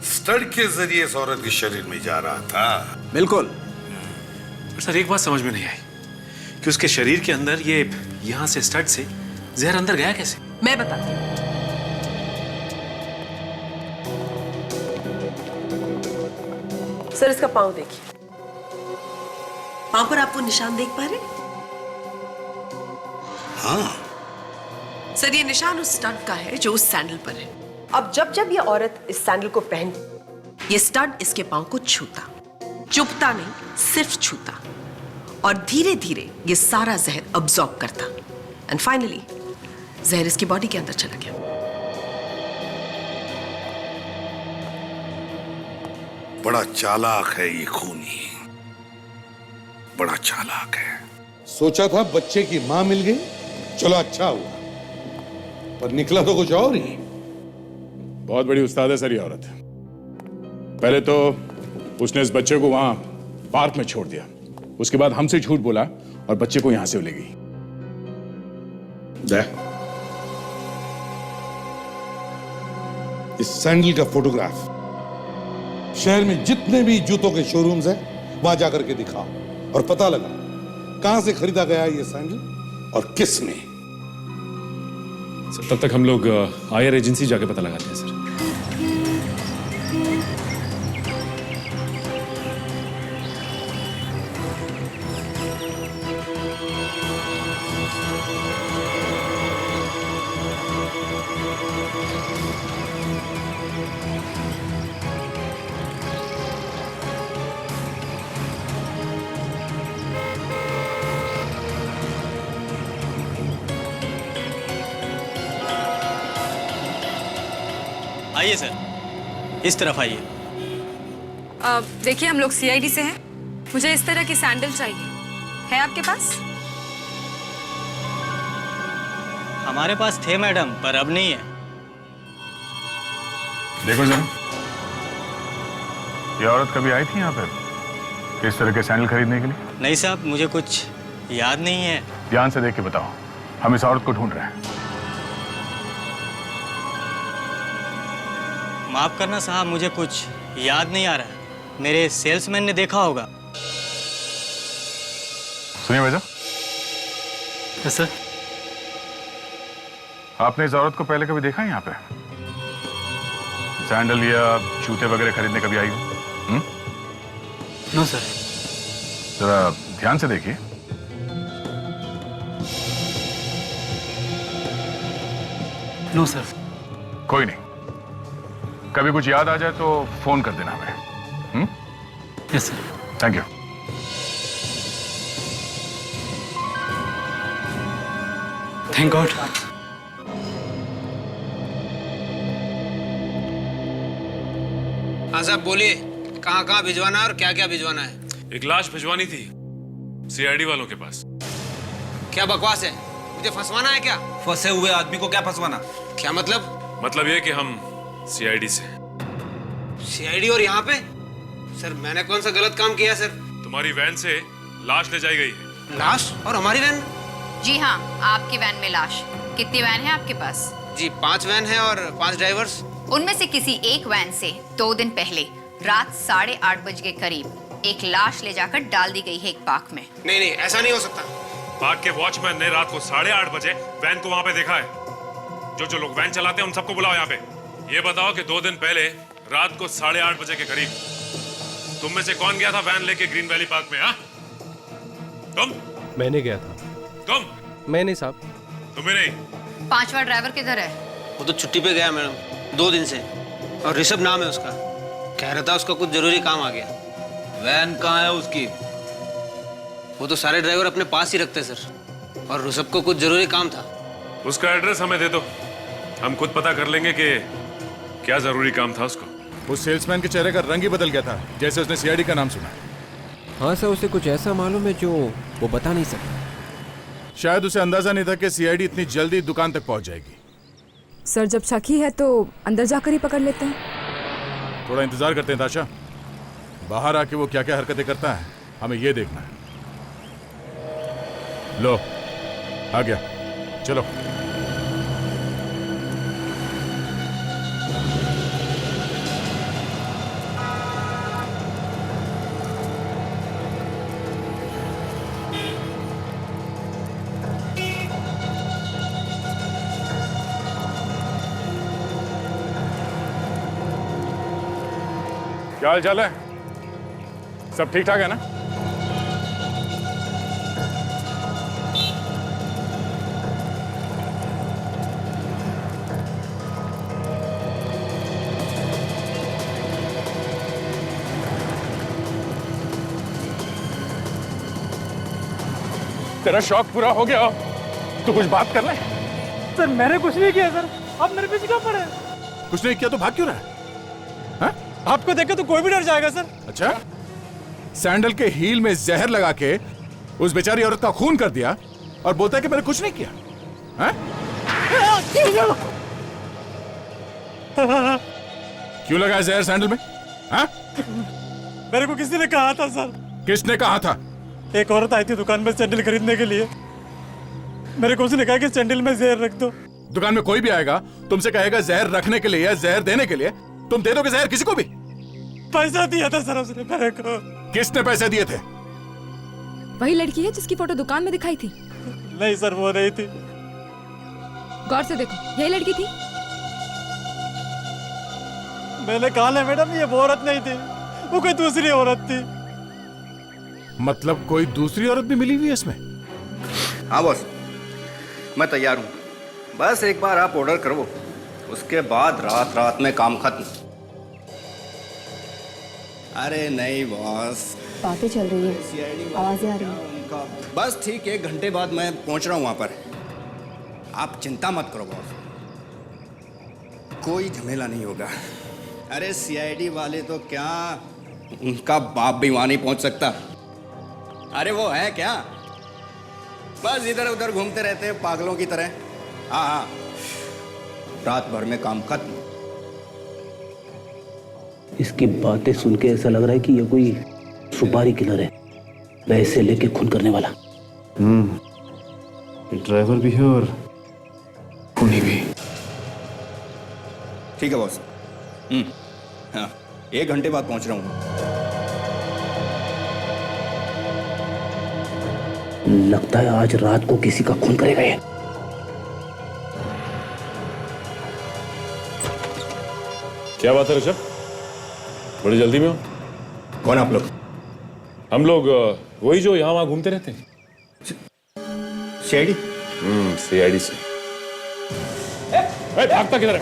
स्टड के जरिए इस औरत के शरीर में जा रहा था? बिल्कुल। सर एक बात समझ में नहीं आई कि उसके शरीर के अंदर ये यहाँ से स्टड से जहर अंदर गया कैसे? मैं बताती हूँ। सर इसका पाँव देखिए, पांव पर आप वो निशान देख पा रहे हैं? हाँ सर, ये निशान उस स्टड का है जो उस सैंडल पर है। अब जब जब ये औरत इस सैंडल को पहन, ये स्टड इसके पांव को छूता, चुभता नहीं, सिर्फ छूता, और धीरे धीरे ये सारा जहर अब्सॉर्ब करता, एंड फाइनली जहर इसकी बॉडी के अंदर चला गया। बड़ा चालाक है ये खूनी, बड़ा चालाक है। सोचा था बच्चे की मां मिल गई, चलो अच्छा हुआ, पर निकला तो कुछ और ही। बहुत बड़ी उस्ताद है सर ये औरत। पहले तो उसने इस बच्चे को वहां पार्क में छोड़ दिया, उसके बाद हमसे झूठ बोला और बच्चे को यहां से ले गई। इस सैंडल का फोटोग्राफ शहर में जितने भी जूतों के शोरूम्स हैं वहां जाकर के दिखाओ और पता लगा कहां से खरीदा गया ये सैंडल और किसने। सर, तब तक हम लोग आईआर एजेंसी जाके पता लगाते हैं सर। आइए सर, इस तरफ आइए। देखिए, हम लोग सीआईडी से हैं। मुझे इस तरह की सैंडल चाहिए, है आपके पास? हमारे पास थे मैडम, पर अब नहीं है। देखो जरा, ये औरत कभी आई थी यहाँ पे इस तरह के सैंडल खरीदने के लिए? नहीं साहब, मुझे कुछ याद नहीं है। ध्यान से देख के बताओ, हम इस औरत को ढूंढ रहे हैं। माफ करना साहब, मुझे कुछ याद नहीं आ रहा। मेरे सेल्समैन ने देखा होगा। सुनिए भैया। Yes sir. आपने इस औरत को पहले कभी देखा है यहाँ पे? सैंडल या जूते वगैरह खरीदने कभी आई हो? No sir. जरा ध्यान से देखिए। No sir. कोई नहीं, कभी कुछ याद आ जाए तो फोन कर देना हमें। Yes sir. Thank you. Thank God. हाँ साहब बोलिए, कहाँ कहाँ भिजवाना है और क्या क्या भिजवाना है? एक लाश भिजवानी थी सीआईडी वालों के पास। क्या बकवास है, मुझे फंसवाना है क्या? फंसे हुए आदमी को क्या फंसवाना? क्या मतलब? मतलब ये कि हम सीआईडी से। सीआईडी और यहाँ पे? सर मैंने कौन सा गलत काम किया सर? तुम्हारी वैन से लाश ले जाई गई है। लाश? और हमारी वैन? जी हाँ, आपकी वैन में लाश। कितनी वैन है आपके पास? जी 5 वैन है और 5 ड्राइवर्स। उनमें से किसी एक वैन से 2 दिन पहले रात 8:30 बजे के करीब एक लाश ले जाकर डाल दी गई है एक पार्क में। नहीं नहीं, ऐसा नहीं हो सकता। पार्क के वॉचमैन ने रात को 8:30 बजे वैन को वहां पे देखा है। जो लोग वैन चलाते हैं उन सबको बुलाओ यहाँ पे। ये बताओ कि 2 दिन पहले रात को 8:30 बजे के करीब तुम में से कौन गया था वैन लेके ग्रीन वैली पार्क में? हाँ, तुम? मैंने गया था। तुम? मैं नहीं साहब। तुम्हें नहीं? 5वां ड्राइवर किधर है? वो तो छुट्टी पे गया मैडम, 2 दिन से, और ऋषभ नाम है उसका। कह रहा था उसका कुछ जरूरी काम आ गया। वैन कहाँ है उसकी? वो तो सारे ड्राइवर अपने पास ही रखते सर, और ऋषभ को कुछ जरूरी काम था। उसका एड्रेस हमें दे दो, हम खुद पता कर लेंगे कि क्या जरूरी काम था उसको। उस सेल्समैन के चेहरे का रंग ही बदल गया था जैसे उसने सीआईडी का नाम सुना। हाँ सर, उसे कुछ ऐसा मालूम है जो वो बता नहीं सकता। शायद उसे अंदाजा नहीं था कि सीआईडी इतनी जल्दी दुकान तक पहुंच जाएगी। सर, जब शक ही है तो अंदर जाकर ही पकड़ लेते हैं। थोड़ा इंतजार करते हैं ताशा, बाहर आके वो क्या क्या हरकतें करता है हमें ये देखना है। लो आ गया, चलो। क्या हाल चाल है? सब ठीक ठाक है ना? तेरा शौक पूरा हो गया, तो कुछ बात कर ले। सर मैंने कुछ नहीं किया सर, आप मेरे पीछे क्यों पड़े? कुछ नहीं किया तो भाग क्यों रहा है? आपको देखे तो कोई भी डर जाएगा सर। अच्छा, सैंडल के हील में जहर लगा के उस बेचारी औरत का खून कर दिया और बोलता है कि मैंने कुछ नहीं किया। क्यों लगा है जहर सैंडल में? मेरे को किसी ने कहा था सर। किसने कहा था? एक औरत आई थी दुकान में सैंडल खरीदने के लिए, मेरे को उसने कहा कि सैंडल में जहर रख दो। दुकान में कोई भी आएगा तुमसे कहेगा जहर रखने के लिए या जहर देने के लिए, तुम दे दोगे जहर किसी को भी? पैसा दिया था सर उसने मेरे को। किसने पैसे दिए थे? वही लड़की है जिसकी फोटो दुकान में दिखाई थी। नहीं सर वो नहीं थी। गौर से देखो, यही लड़की थी। मैंने कहा ना मैडम, ये वो औरत नहीं थी, वो कोई दूसरी औरत थी। मतलब कोई दूसरी औरत भी मिली हुई है इसमें? हाँ बॉस, मैं तैयार हूँ। बस एक बार आप ऑर्डर करो, उसके बाद रात रात में काम खत्म। अरे नहीं बॉस, बातें चल रही है, आवाजें आ रही हैं। बस ठीक 1 घंटे बाद मैं पहुंच रहा हूँ वहां पर। आप चिंता मत करो बॉस, कोई झमेला नहीं होगा। अरे सीआईडी वाले तो क्या, उनका बाप भी वहां नहीं पहुंच सकता। अरे वो है क्या, बस इधर उधर घूमते रहते हैं पागलों की तरह। हाँ हाँ, रात भर में काम खत्म। इसकी बातें सुन के ऐसा लग रहा है कि ये कोई सुपारी किलर है, पैसे लेके खून करने वाला। ड्राइवर भी है और खूनी भी। ठीक है बॉस। हाँ, 1 घंटे बाद पहुंच रहा हूँ। लगता है आज रात को किसी का खून करेगा ये। क्या बात है ऋषभ, बड़ी जल्दी में हो? कौन आप लोग? हम लोग वही जो यहाँ वहां घूमते रहते हैं। सीआईडी? सीआईडी से। भागता किधर है?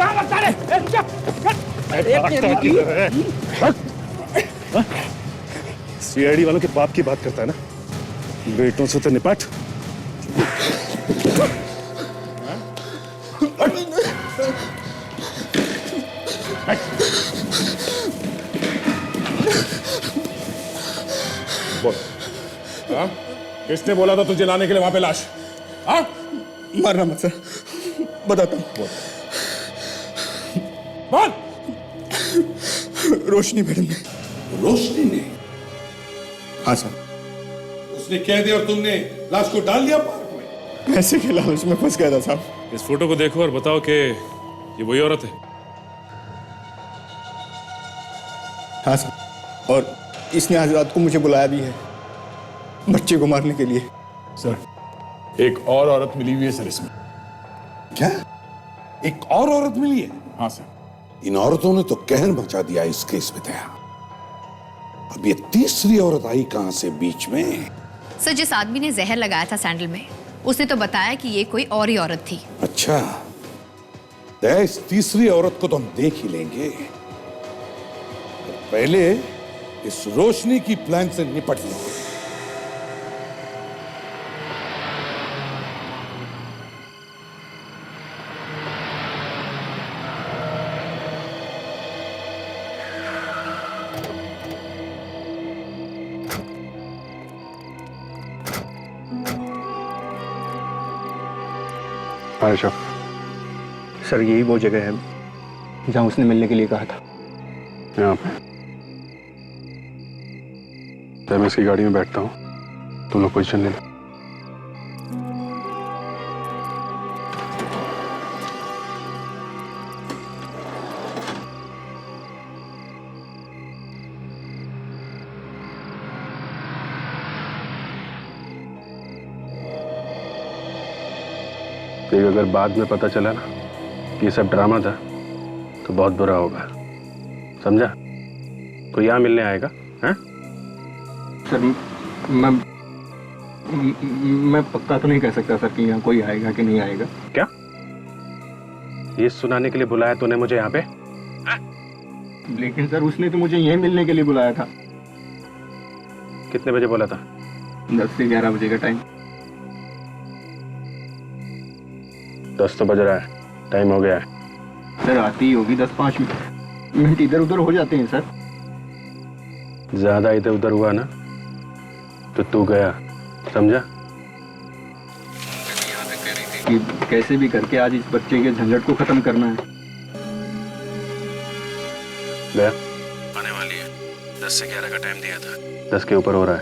सीआईडी वालों के बाप की बात करता है ना, बेटों से तो निपट। बोल, हाँ? किसने बोला था तुझे लाने के लिए वहां पे लाश? हाँ? मारना मत सर, बताता हूँ। बोल। रोशनी मैडम ने। रोशनी ने? हाँ सर। उसने कह दिया और तुमने लाश को डाल दिया पार्क में? पैसे के लालच में फंस गया था साहब। इस फोटो को देखो और बताओ कि ये वही औरत है। हाँ सर, और इसने आज रात को मुझे बुलाया भी है बच्चे को मारने के लिए। सर, एक और औरत मिली हुई है सर इसमें। क्या? एक और औरत मिली है? हाँ सर। इन औरतों ने तो कहर मचा दिया इस केस में। दया, अब ये तीसरी औरत आई कहां से बीच में? सर, जिस आदमी ने जहर लगाया था सैंडल में, उसने तो बताया कि ये कोई और ही औरत थी। अच्छा, दया, इस तीसरी औरत को तो हम देख ही लेंगे, पहले इस रोशनी की प्लान से निपट लेंगे। ऋषभ सर, यही वो जगह है जहां उसने मिलने के लिए कहा था। यहाँ पे मैं इसकी गाड़ी में बैठता हूँ, तुम लोग पोजीशन लेना। लेकिन अगर बाद में पता चला ना कि ये सब ड्रामा था तो बहुत बुरा होगा, समझा? कोई यहाँ मिलने आएगा? हैं? सर मैं पक्का तो नहीं कह सकता सर कि यहाँ कोई आएगा कि नहीं आएगा। क्या ये सुनाने के लिए बुलाया तूने मुझे यहाँ पे? लेकिन सर उसने तो मुझे यहीं मिलने के लिए बुलाया था। कितने बजे बोला था? 10 से 11 बजे का टाइम। 10 तो बज रहा है, टाइम हो गया है। सर आती ही होगी 10-5 मिनट इधर उधर हो जाते हैं सर। ज्यादा इधर उधर हुआ ना तो तू गया, समझा? कि कैसे भी करके आज इस बच्चे के झंझट को खत्म करना है। गया? आने वाली है। 10 से 11 का टाइम दिया था। 10 के ऊपर हो रहा है,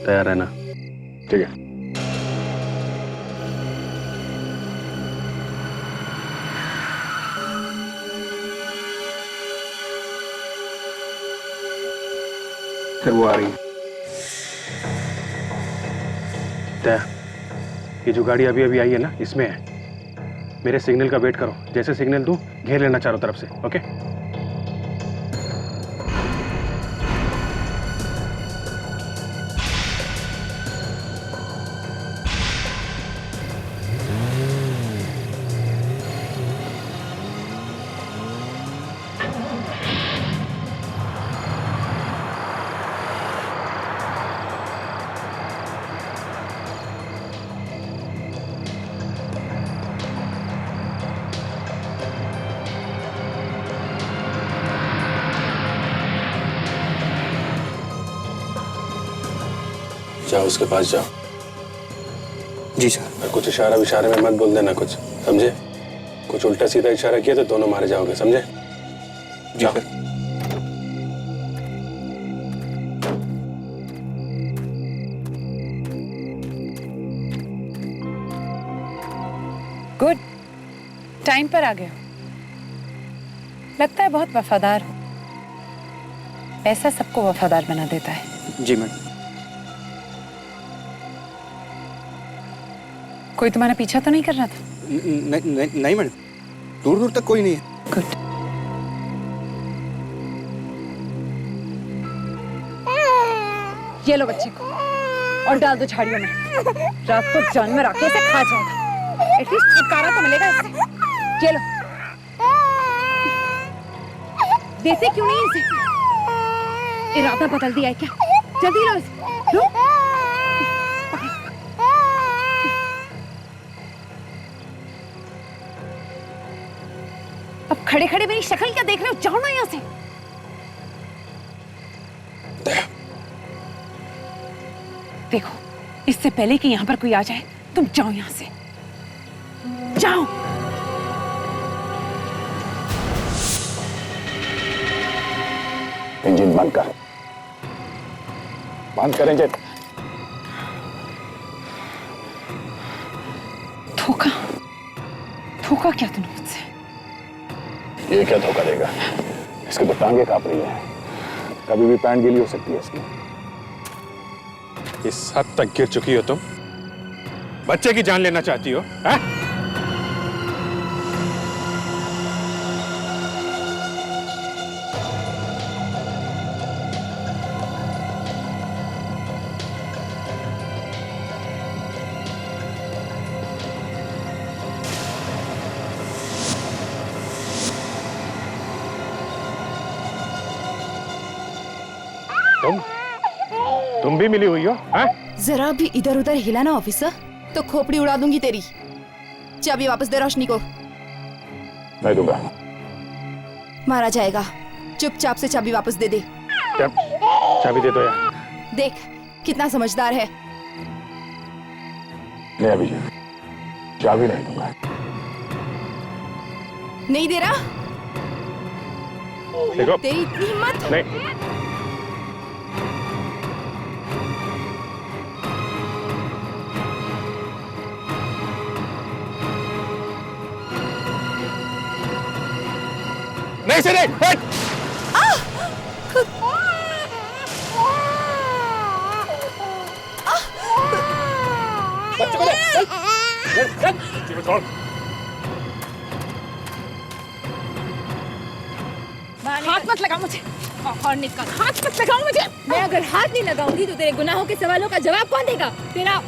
तैयार रहना। ठीक है। सर वो आ रही है। ये जो गाड़ी अभी अभी आई है ना, इसमें है। मेरे सिग्नल का वेट करो, जैसे सिग्नल दूं घेर लेना चारों तरफ से, ओके? जाओ उसके पास जाओ। जी सर। कुछ इशारा विशारे में मत बोल देना कुछ, समझे? कुछ उल्टा सीधा इशारा किया तो दोनों मारे जाओगे, समझे? जी सर। गुड, टाइम पर आ गए हो। लगता है बहुत वफादार हो। ऐसा सबको वफादार बना देता है। जी मैडम। कोई तुम्हारा पीछा तो नहीं कर रहा था? नहीं मैडम, दूर दूर तक कोई नहीं है। गुड। ये लो बच्चे को और डाल दो झाड़ियों में। रात को जानवर आके इसे खा जाएगा। एटलीस्ट छुटकारा तो मिलेगा इससे। ये लो। देते क्यों नहीं इसे? इरादा बदल दिया है क्या? जल्दी लो इसे। लो। अब खड़े खड़े मेरी शक्ल क्या देख रहे हो? जाओ ना यहाँ से। देखो, इससे पहले कि यहाँ पर कोई आ जाए, तुम जाओ यहाँ से। जाओ। इंजन बंद कर। बंद कर इंजन। धोखा? धोखा क्या तूने मुझसे? ये क्या धोखा देगा? इसके तो टांगे कांप रही हैं। कभी भी पैंट गीली हो सकती है इसकी। इस हद तक गिर चुकी हो तुम? बच्चे की जान लेना चाहती हो? हैं? तुम भी मिली हुई हो? हैं? जरा भी इधर उधर हिला ना ऑफिसर, तो खोपड़ी उड़ा दूंगी तेरी। चाबी वापस दे रोशनी को। मैं दूंगा। मारा जाएगा। चुपचाप से चाबी वापस दे दे। चाबी दे दो यार। देख कितना समझदार है। नहीं अभिजीत, चाबी नहीं दूंगा। नहीं दे रहा? देखो तेरी इतनी हिम्मत? नहीं। नहीं से नहीं। बच्चे को ले। छोड़। हाथ मत लगा मुझे। और निकल। हाथ मत लगाओ मुझे। मैं अगर हाथ नहीं लगाऊंगी तो तेरे गुनाहों के सवालों का जवाब कौन देगा? तेरा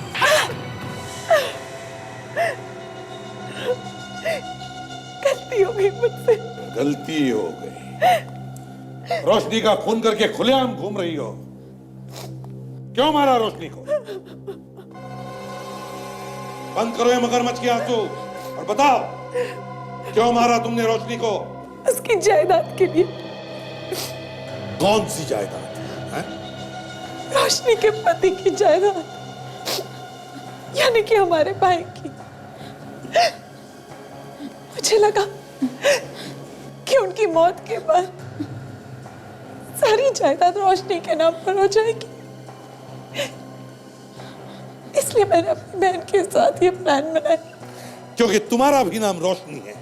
गलती हो गई मुझसे। गलती हो गई। रोशनी का खून करके खुलेआम घूम रही हो। क्यों मारा रोशनी को? बंद करो ये मगरमच्छ के आंसू। और बताओ क्यों मारा तुमने रोशनी को? उसकी जायदाद के लिए। कौन सी जायदाद? रोशनी के पति की जायदाद, यानी कि हमारे भाई की। मुझे लगा कि उनकी मौत के बाद सारी जायदाद रोशनी के नाम पर हो जाएगी, इसलिए मैंने अपनी बहन के साथ ये प्लान बनाया। क्योंकि तुम्हारा भी नाम रोशनी है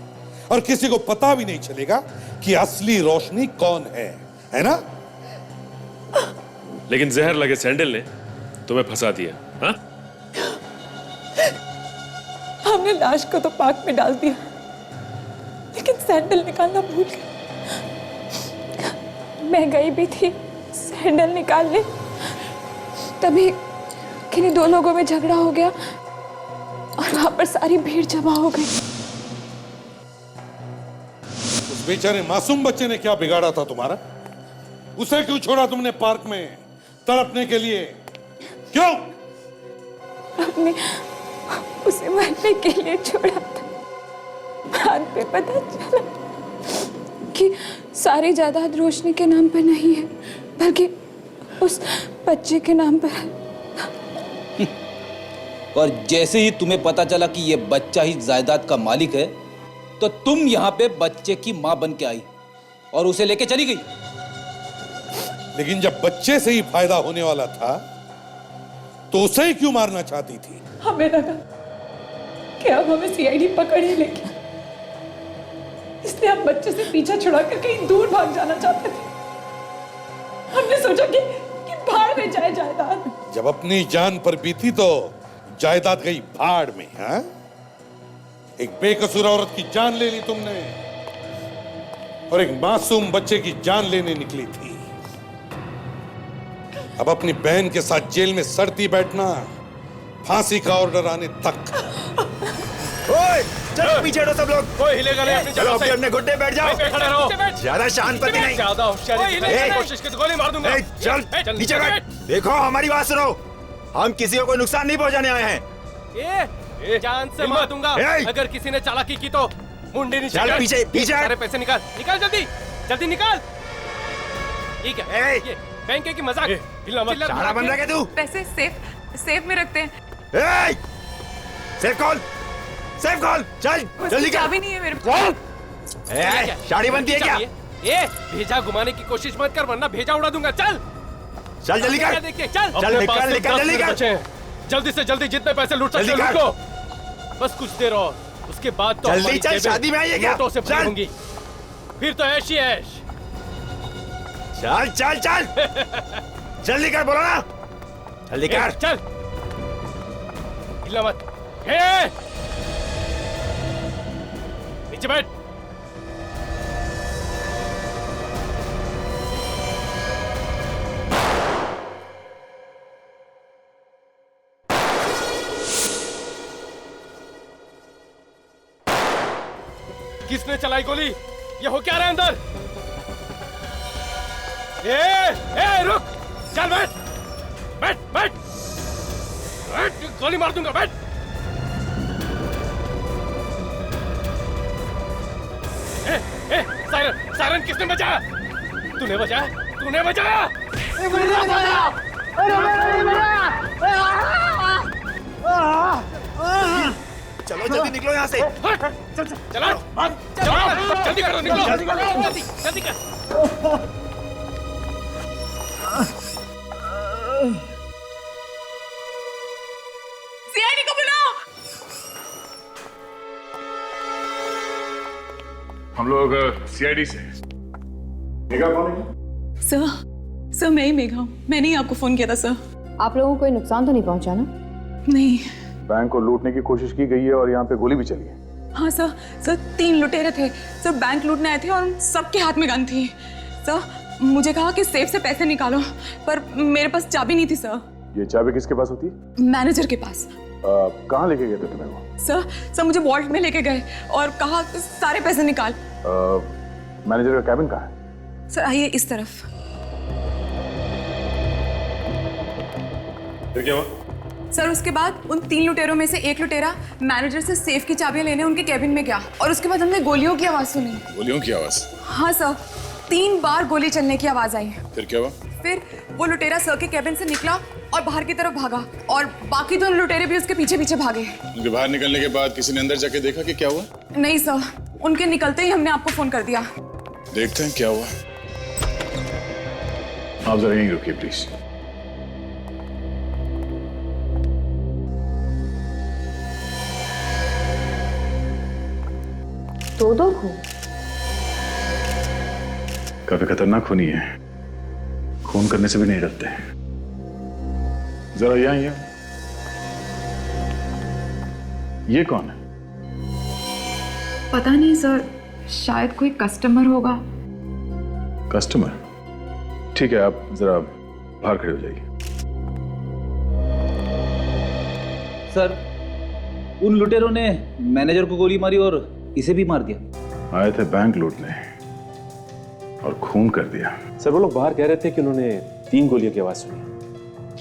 और किसी को पता भी नहीं चलेगा कि असली रोशनी कौन है ना? लेकिन जहर लगे सैंडल ने तुम्हें फंसा दिया। हाँ? हमने लाश को तो पार्क में डाल दिया, लेकिन सैंडल निकालना भूल गए। मैं गई भी थी सैंडल निकालने, तभी किन्हीं दो लोगों में झगड़ा हो गया और वहां पर सारी भीड़ जमा हो गई। उस बेचारे मासूम बच्चे ने क्या बिगाड़ा था तुम्हारा? उसे क्यों छोड़ा तुमने पार्क में तड़पने के लिए? क्यों? हमने उसे मरने के लिए छोड़ा था। बाद में पता चला कि सारी जायदाद रोशनी के नाम पर नहीं है, बल्कि उस बच्चे के नाम पर है। और जैसे ही तुम्हें पता चला कि ये बच्चा ही जायदाद का मालिक है, तो तुम यहाँ पे बच्चे की माँ बन के आई और उसे लेके चली गई। लेकिन जब बच्चे से ही फायदा होने वाला था तो उसे ही क्यों मारना चाहती थी? हमें लगा कि अब हमें सीआईडी पकड़ ही लेगी, इसलिए हम बच्चे से पीछा छुड़ा कर कहीं दूर भाग जाना चाहते थे। हमने सोचा कि भाड़ में जाए जायदाद। जब अपनी जान पर बीती तो जायदाद गई भाड़ में। हाँ? एक बेकसूर औरत की जान ले ली तुमने और एक मासूम बच्चे की जान लेने निकली थी। अब अपनी बहन के साथ जेल में सड़ती बैठना, फांसी का ऑर्डर आने तक। ओए, चलो पीछे हटो सब लोग। कोई हिलेगा नहीं अपनी चलो जगह से। अपने घुटने बैठ जाओ। खड़े रहो। ज्यादा शांतपति नहीं। ज्यादा होशियारी दिखाने की कोशिश की तो गोली मार दूंगा। चल नीचे बैठ। देखो हमारी बात सुनो, हम किसी को कोई नुकसान नहीं पहुंचाने आए हैं। जान से मार दूंगा अगर किसी ने चालाकी की तो। मुंडी नीचे चल पीछे पीछे। सारे पैसे निकाल निकाल, जल्दी जल्दी निकाल। ठीक है ये बैंक की मजाक। चारा बन रहा है तू? पैसे सेफ में रखते हैं। सेफ कॉल चल जल्दी कर। चाबी नहीं है मेरे पास। शाड़ी बनती है क्या? ये भेजा घुमाने की कोशिश मत कर, वरना भेजा उड़ा दूंगा। चल जल्दी कर। चल निकल जल्दी कर। जल्दी से जल्दी जितने पैसे लूट सकते हो लूट लो। बस कुछ देर और, उसके बाद तो जल्दी चल। शादी में आई है क्या? नोटों से भरी होंगी, फिर तो ऐश ही ऐश। चल चल चल जल्दी कर, बोलो ना जल्दी कर। चल हिलना मत। नीचे बैठ। किसने चलाई गोली? ये हो क्या रहा है अंदर? रुक, चल बैठ बैठ बैठ बैठ, गोली मार दूंगा। बैठ। सायरन किसने बजाया? तूने बजाया? तूने बजाया? चलो जल्दी निकलो यहाँ से। चलो जल्दी करो, निकलो जल्दी कर। सीआईडी को बुलाओ। हम लोग सीआईडी से। मेघा कौन है? सर मैं ही मेघा हूँ। मैंने ही आपको फोन किया था सर। आप लोगों को कोई नुकसान तो नहीं पहुंचा ना? नहीं। बैंक को लूटने की कोशिश की गई है और यहाँ पे गोली भी चली है। हाँ सर 3 लुटेरे थे सर, बैंक लूटने आए थे और सबके हाथ में गन थी। सर मुझे कहा कि सेफ से पैसे निकालो, पर मेरे पास चाबी नहीं थी सर। ये चाबी किसके पास होती है? मैनेजर के पास। कहाँ लेके गए थे तुम्हें वो? सर मुझे वॉल्ट में लेके गए और कहा सारे पैसे निकाल। मैनेजर का कैबिन कहाँ है? सर आइए इस तरफ। फिर क्या हुआ? सर उसके बाद उन 3 लुटेरों में से एक लुटेरा मैनेजर से सेफ की चाबियां लेने उनके कैबिन में गया और उसके बाद हमने गोलियों की आवाज सुनी। गोलियों की आवाज? हाँ सर, 3 बार गोली चलने की आवाज आई। फिर क्या हुआ? फिर वो लुटेरा सर के कैबिन से निकला और बाहर की तरफ भागा और बाकी 2 लुटेरे भी उसके पीछे पीछे भागे। उनके बाहर निकलने के बाद किसी ने अंदर जाके देखा कि क्या हुआ? नहीं सर, उनके निकलते ही हमने आपको फोन कर दिया। देखते हैं क्या हुआ। आप जरा यहीं रुकिए प्लीज। दो खून? काफी खतरनाक खूनी है, खून करने से भी नहीं डरते। जरा यहाँ ये कौन है? पता नहीं सर, शायद कोई कस्टमर होगा। कस्टमर? ठीक है, आप जरा बाहर खड़े हो जाइए। सर, उन लुटेरों ने मैनेजर को गोली मारी और इसे भी मार दिया। आए थे बैंक लूटने और खून कर दिया। सर वो लोग बाहर कह रहे थे कि उन्होंने 3 गोलियों की आवाज सुनी,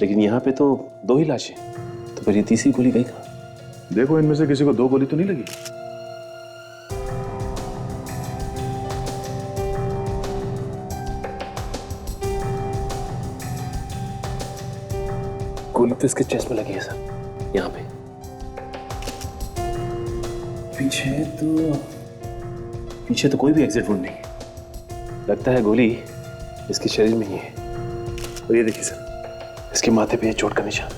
लेकिन यहाँ पे तो 2 ही लाशें, तो फिर ये तीसरी गोली गई कहाँ? देखो, इनमें से किसी को 2 गोली तो नहीं लगी। गोली तो इसके चेस्ट में लगी है सर, यहाँ पे। पीछे तो कोई भी एग्जिट वुंड नहीं है। लगता है गोली इसके शरीर में ही है। और ये देखिए सर, इसके माथे पे चोट का निशान।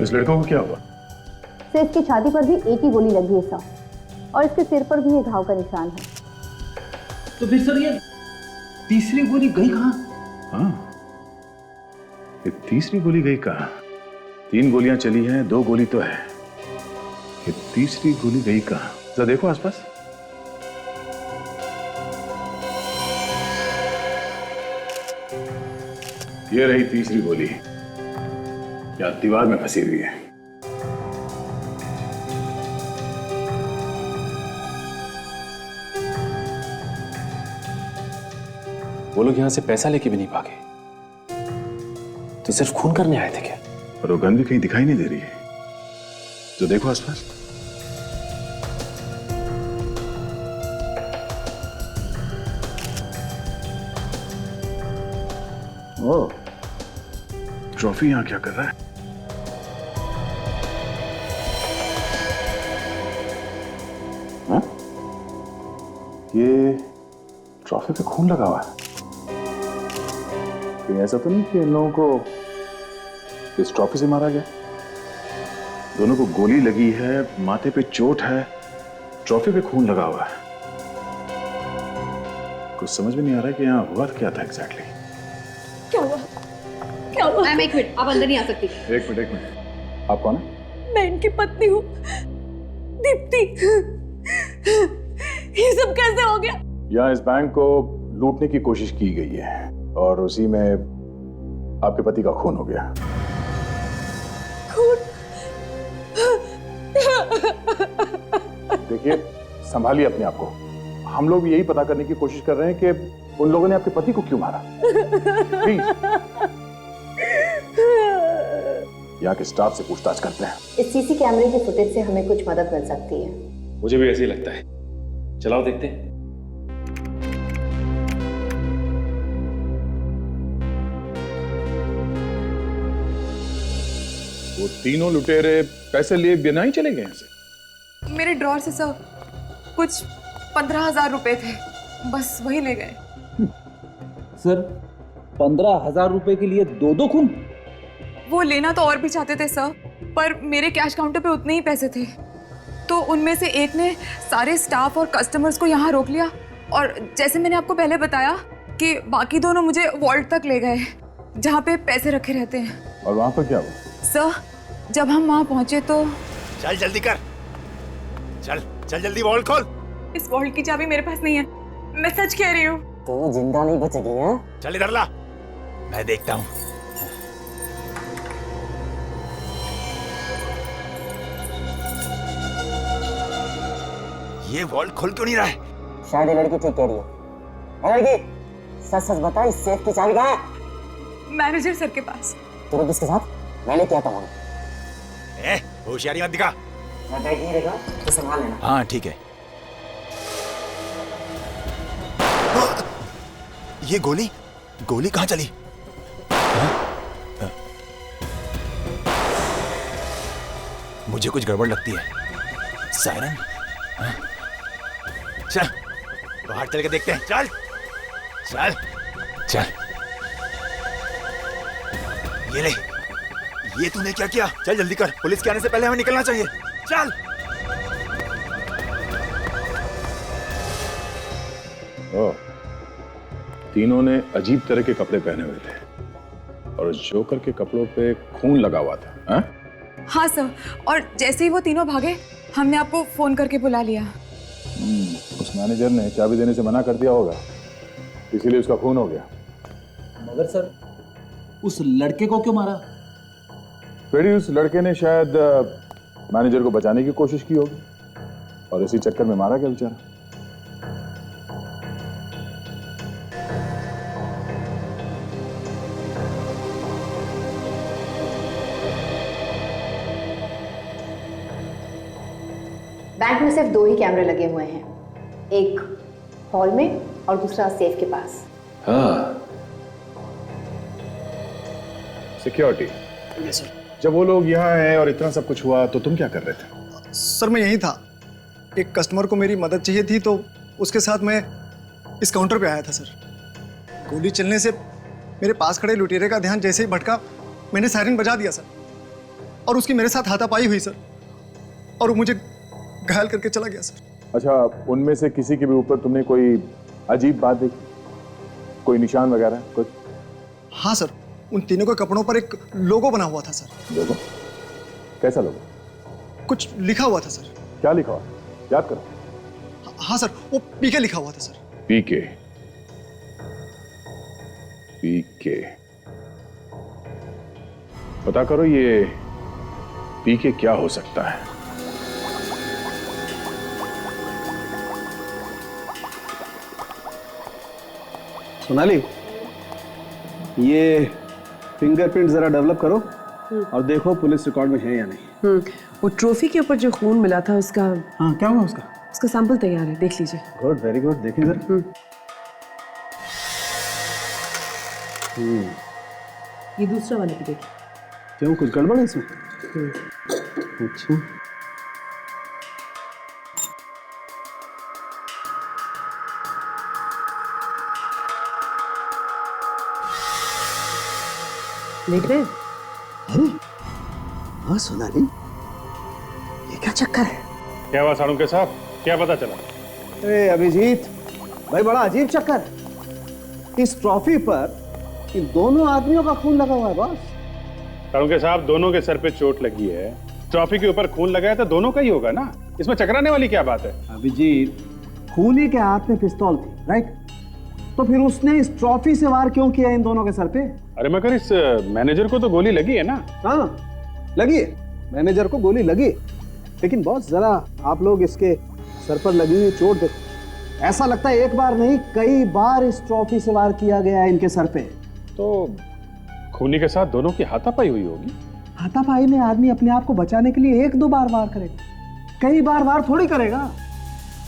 इस लड़कों को क्या हुआ? सर इसकी छाती पर भी एक ही गोली लगी है सर, और इसके सिर पर भी एक घाव का निशान है। तो फिर सर ये तीसरी गोली गई कहाँ? हाँ, ये तीसरी गोली गई कहाँ? 3 गोलियां चली हैं, 2 गोली तो है। ये तीसरी गोली गई कहाँ? जरा देखो आसपास। ये रही तीसरी गोली, या दीवार में फंसी हुई है। वो लोग यहां से पैसा लेके भी नहीं भागे, तो सिर्फ खून करने आए थे क्या? और वो गन भी कहीं दिखाई नहीं दे रही है, तो देखो आसपास। ओह, ट्रॉफी यहां क्या कर रहा है? हाँ? ये ट्रॉफी पे खून लगा हुआ है। कहीं ऐसा तो नहीं कि इन लोगों को इस ट्रॉफी से मारा गया? दोनों को गोली लगी है, माथे पे चोट है, ट्रॉफी पे खून लगा हुआ है। कुछ समझ में नहीं आ रहा है कि यहाँ हुआ क्या था एग्जैक्टली। क्या हुआ? क्या हुआ? मैम एक मिनट, आप अंदर नहीं आ सकती। एक मिनट, आप कौन है? मैं इनकी पत्नी हूँ, दीप्ति। ये सब कैसे हो गया? यहाँ इस बैंक को लूटने की कोशिश की गई है और उसी में आपके पति का खून हो गया। खून? देखिए, संभालिए अपने आप को। हम लोग यही पता करने की कोशिश कर रहे हैं कि उन लोगों ने आपके पति को क्यों मारा। प्लीज, यहाँ के स्टाफ से पूछताछ करते हैं। इस सीसी कैमरे की फुटेज से हमें कुछ मदद मिल सकती है। मुझे भी ऐसे ही लगता है। चलाओ देखते हैं। वो तीनों लुटेरे पैसे लिए बिना ही चले गए यहाँ से? मेरे ड्रॉर से सर कुछ 15,000 रुपए थे, बस वही ले गए। सर 15,000 रुपए के लिए 2 खून? वो लेना तो और भी चाहते थे सर, पर मेरे कैश काउंटर पे उतने ही पैसे थे, तो उनमें से एक ने सारे स्टाफ और कस्टमर्स को यहाँ रोक लिया और जैसे मैंने आपको पहले बताया कि बाकी दोनों मुझे वॉल्ट तक ले गए जहाँ पे पैसे रखे रहते हैं। और वहाँ पर क्या हुआ? सर जब हम वहाँ पहुँचे तो चल जल्दी कर, चल चल जल्दी वॉल्ट खोल। इस वॉल्ट की चाबी मेरे पास नहीं है, मैं सच कह रही हूँ। तो वो जिंदा नहीं बचेगी हैं? चल इधर ला, मैं देखता हूँ। ये वॉल्ट खुल क्यों नहीं रहा है? शायद ये लड़की ठीक कह रही है। लड़की सच सच बता, इस सेफ की चाबी कहाँ है? मैनेजर सर के पास। तुम किसके साथ? मैंने किया था मॉर्निंग। होशियारी मत दिखा। मैं बैग नहीं रहेगा तो संभाल लेना। हाँ ठीक है। ये गोली गोली कहाँ चली? मुझे कुछ गड़बड़ लगती है। सायरन? चल बाहर चल के देखते हैं। चल चल चल। ये ले, ये तूने क्या किया? चल जल्दी कर, पुलिस के आने से पहले हमें निकलना चाहिए। चल। ओह, तीनों ने अजीब तरह के कपड़े पहने हुए थे और उस जोकर के कपड़ों पे खून लगा हुआ था। हाँ? हाँ सर, और जैसे ही वो तीनों भागे हमने आपको फोन करके बुला लिया। उस मैनेजर ने चाबी देने से मना कर दिया होगा, इसीलिए उसका खून हो गया। मगर सर, उस लड़के को क्यों मारा? फिर उस लड़के ने शायद मैनेजर को बचाने की कोशिश की होगी और इसी चक्कर में मारा गया बेचारा। बैंक में सिर्फ 2 ही कैमरे लगे हुए हैं, एक हॉल में और दूसरा सेफ के पास। हाँ, सिक्योरिटी। Yes sir. जब वो लोग यहाँ आए और इतना सब कुछ हुआ तो तुम क्या कर रहे थे? सर मैं यही था, एक कस्टमर को मेरी मदद चाहिए थी तो उसके साथ मैं इस काउंटर पे आया था सर। गोली चलने से मेरे पास खड़े लुटेरे का ध्यान जैसे ही भटका, मैंने सायरन बजा दिया सर, और उसकी मेरे साथ हाथापाई हुई सर, और वो मुझे घायल करके चला गया सर। अच्छा, उनमें से किसी के भी ऊपर तुमने कोई अजीब बात देखी, कोई निशान वगैरह कुछ? हाँ सर, उन तीनों के कपड़ों पर एक लोगो बना हुआ था सर। लोगो? कैसा लोगो? कुछ लिखा हुआ था सर। क्या लिखा हुआ? याद करो। हाँ सर, वो पीके लिखा हुआ था सर। पीके? पीके? पता करो ये पीके क्या हो सकता है। सोनाली, ये फिंगरप्रिंट जरा डेवलप करो और देखो पुलिस रिकॉर्ड में है या नहीं। वो ट्रॉफी के ऊपर जो खून मिला था उसका। हाँ, क्या हुआ उसका? उसका सैंपल तैयार है, देख लीजिए। गुड, वेरी गुड, देखें जरा। ये दूसरा वाला भी देखिए। क्यों, कुछ गड़बड़ है इसमें? अच्छा, देख रहे हैं? अरे हाँ सोनाली, ये क्या चक्कर है? क्या हुआ सारुण के साहब, क्या पता चला? अरे अभिजीत भाई, बड़ा अजीब चक्कर। इस ट्रॉफी पर इन दोनों आदमियों का खून लगा हुआ है बॉस। सारुण के साहब, दोनों के सर पे चोट लगी है, ट्रॉफी के ऊपर खून लगा है तो दोनों का ही होगा ना, इसमें चकराने वाली क्या बात है? अभिजीत, खूनी के हाथ में पिस्तौल थी, राइट? तो फिर उसने इस ट्रॉफी से वार क्यों किया इन दोनों के सर पे? अरे मगर इस मैनेजर को तो गोली लगी है ना? हाँ लगी है, मैनेजर को गोली लगी, लेकिन बॉस जरा आप लोग इसके सर पर लगी हुई चोट देखो। ऐसा लगता है एक बार नहीं कई बार इस ट्रॉफी से वार किया गया है इनके सर पे। तो खूनी के साथ दोनों की हाथापाई हुई होगी। हाथापाई में आदमी अपने आप को बचाने के लिए 1-2 बार वार करेगा, कई बार वार थोड़ी करेगा।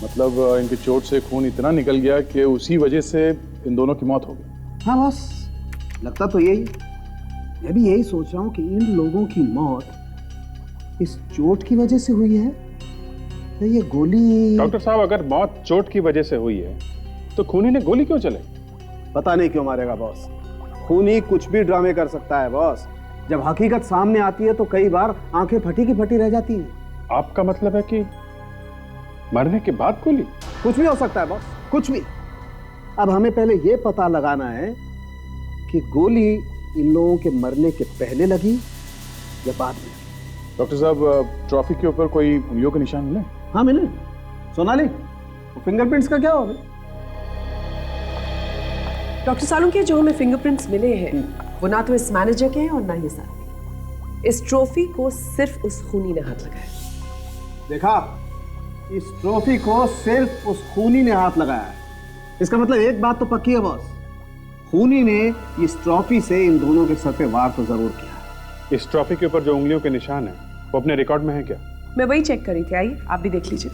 मतलब इनकी चोट से खून इतना निकल गया कि उसी वजह से इन दोनों की मौत हो गई। हाँ बॉस, लगता तो यही। मैं भी यही सोच रहा हूँ कि इन लोगों की मौत इस चोट की वजह से हुई है या ये गोली। डॉक्टर साहब, अगर मौत चोट की वजह से हुई है तो खूनी ने गोली क्यों चलाई? पता नहीं क्यों मारेगा बॉस। खूनी कुछ भी ड्रामे कर सकता है बॉस। जब हकीकत सामने आती है तो कई बार आंखें फटी की फटी रह जाती हैं। आपका मतलब है कि मरने के बाद गोली? कुछ भी हो सकता है बॉस, कुछ भी। अब हमें पहले ये पता लगाना है कि गोली इन लोगों के मरने के पहले लगी या बाद में। डॉक्टर साहब, ट्रॉफी के ऊपर कोई उंगलियों के निशान मिले? हाँ मिले। सोनाली, फिंगरप्रिंट्स का क्या होगा? डॉक्टर सालुंके के जो हमें फिंगरप्रिंट्स मिले हैं वो ना तो इस मैनेजर के हैं और ना ये साथी। इस ट्रॉफी को सिर्फ उस खूनी ने हाथ लगाया। देखा, इस ट्रॉफी को सिर्फ उस खूनी ने हाथ लगाया है। इसका मतलब एक बात तो पक्की है बॉस, खूनी ने इस ट्रॉफी से इन दोनों के सर पे वार तो जरूर किया। इस ट्रॉफी के ऊपर जो उंगलियों के निशान है वो अपने रिकॉर्ड में है क्या? मैं वही चेक करी थी, आइए आप भी देख लीजिए।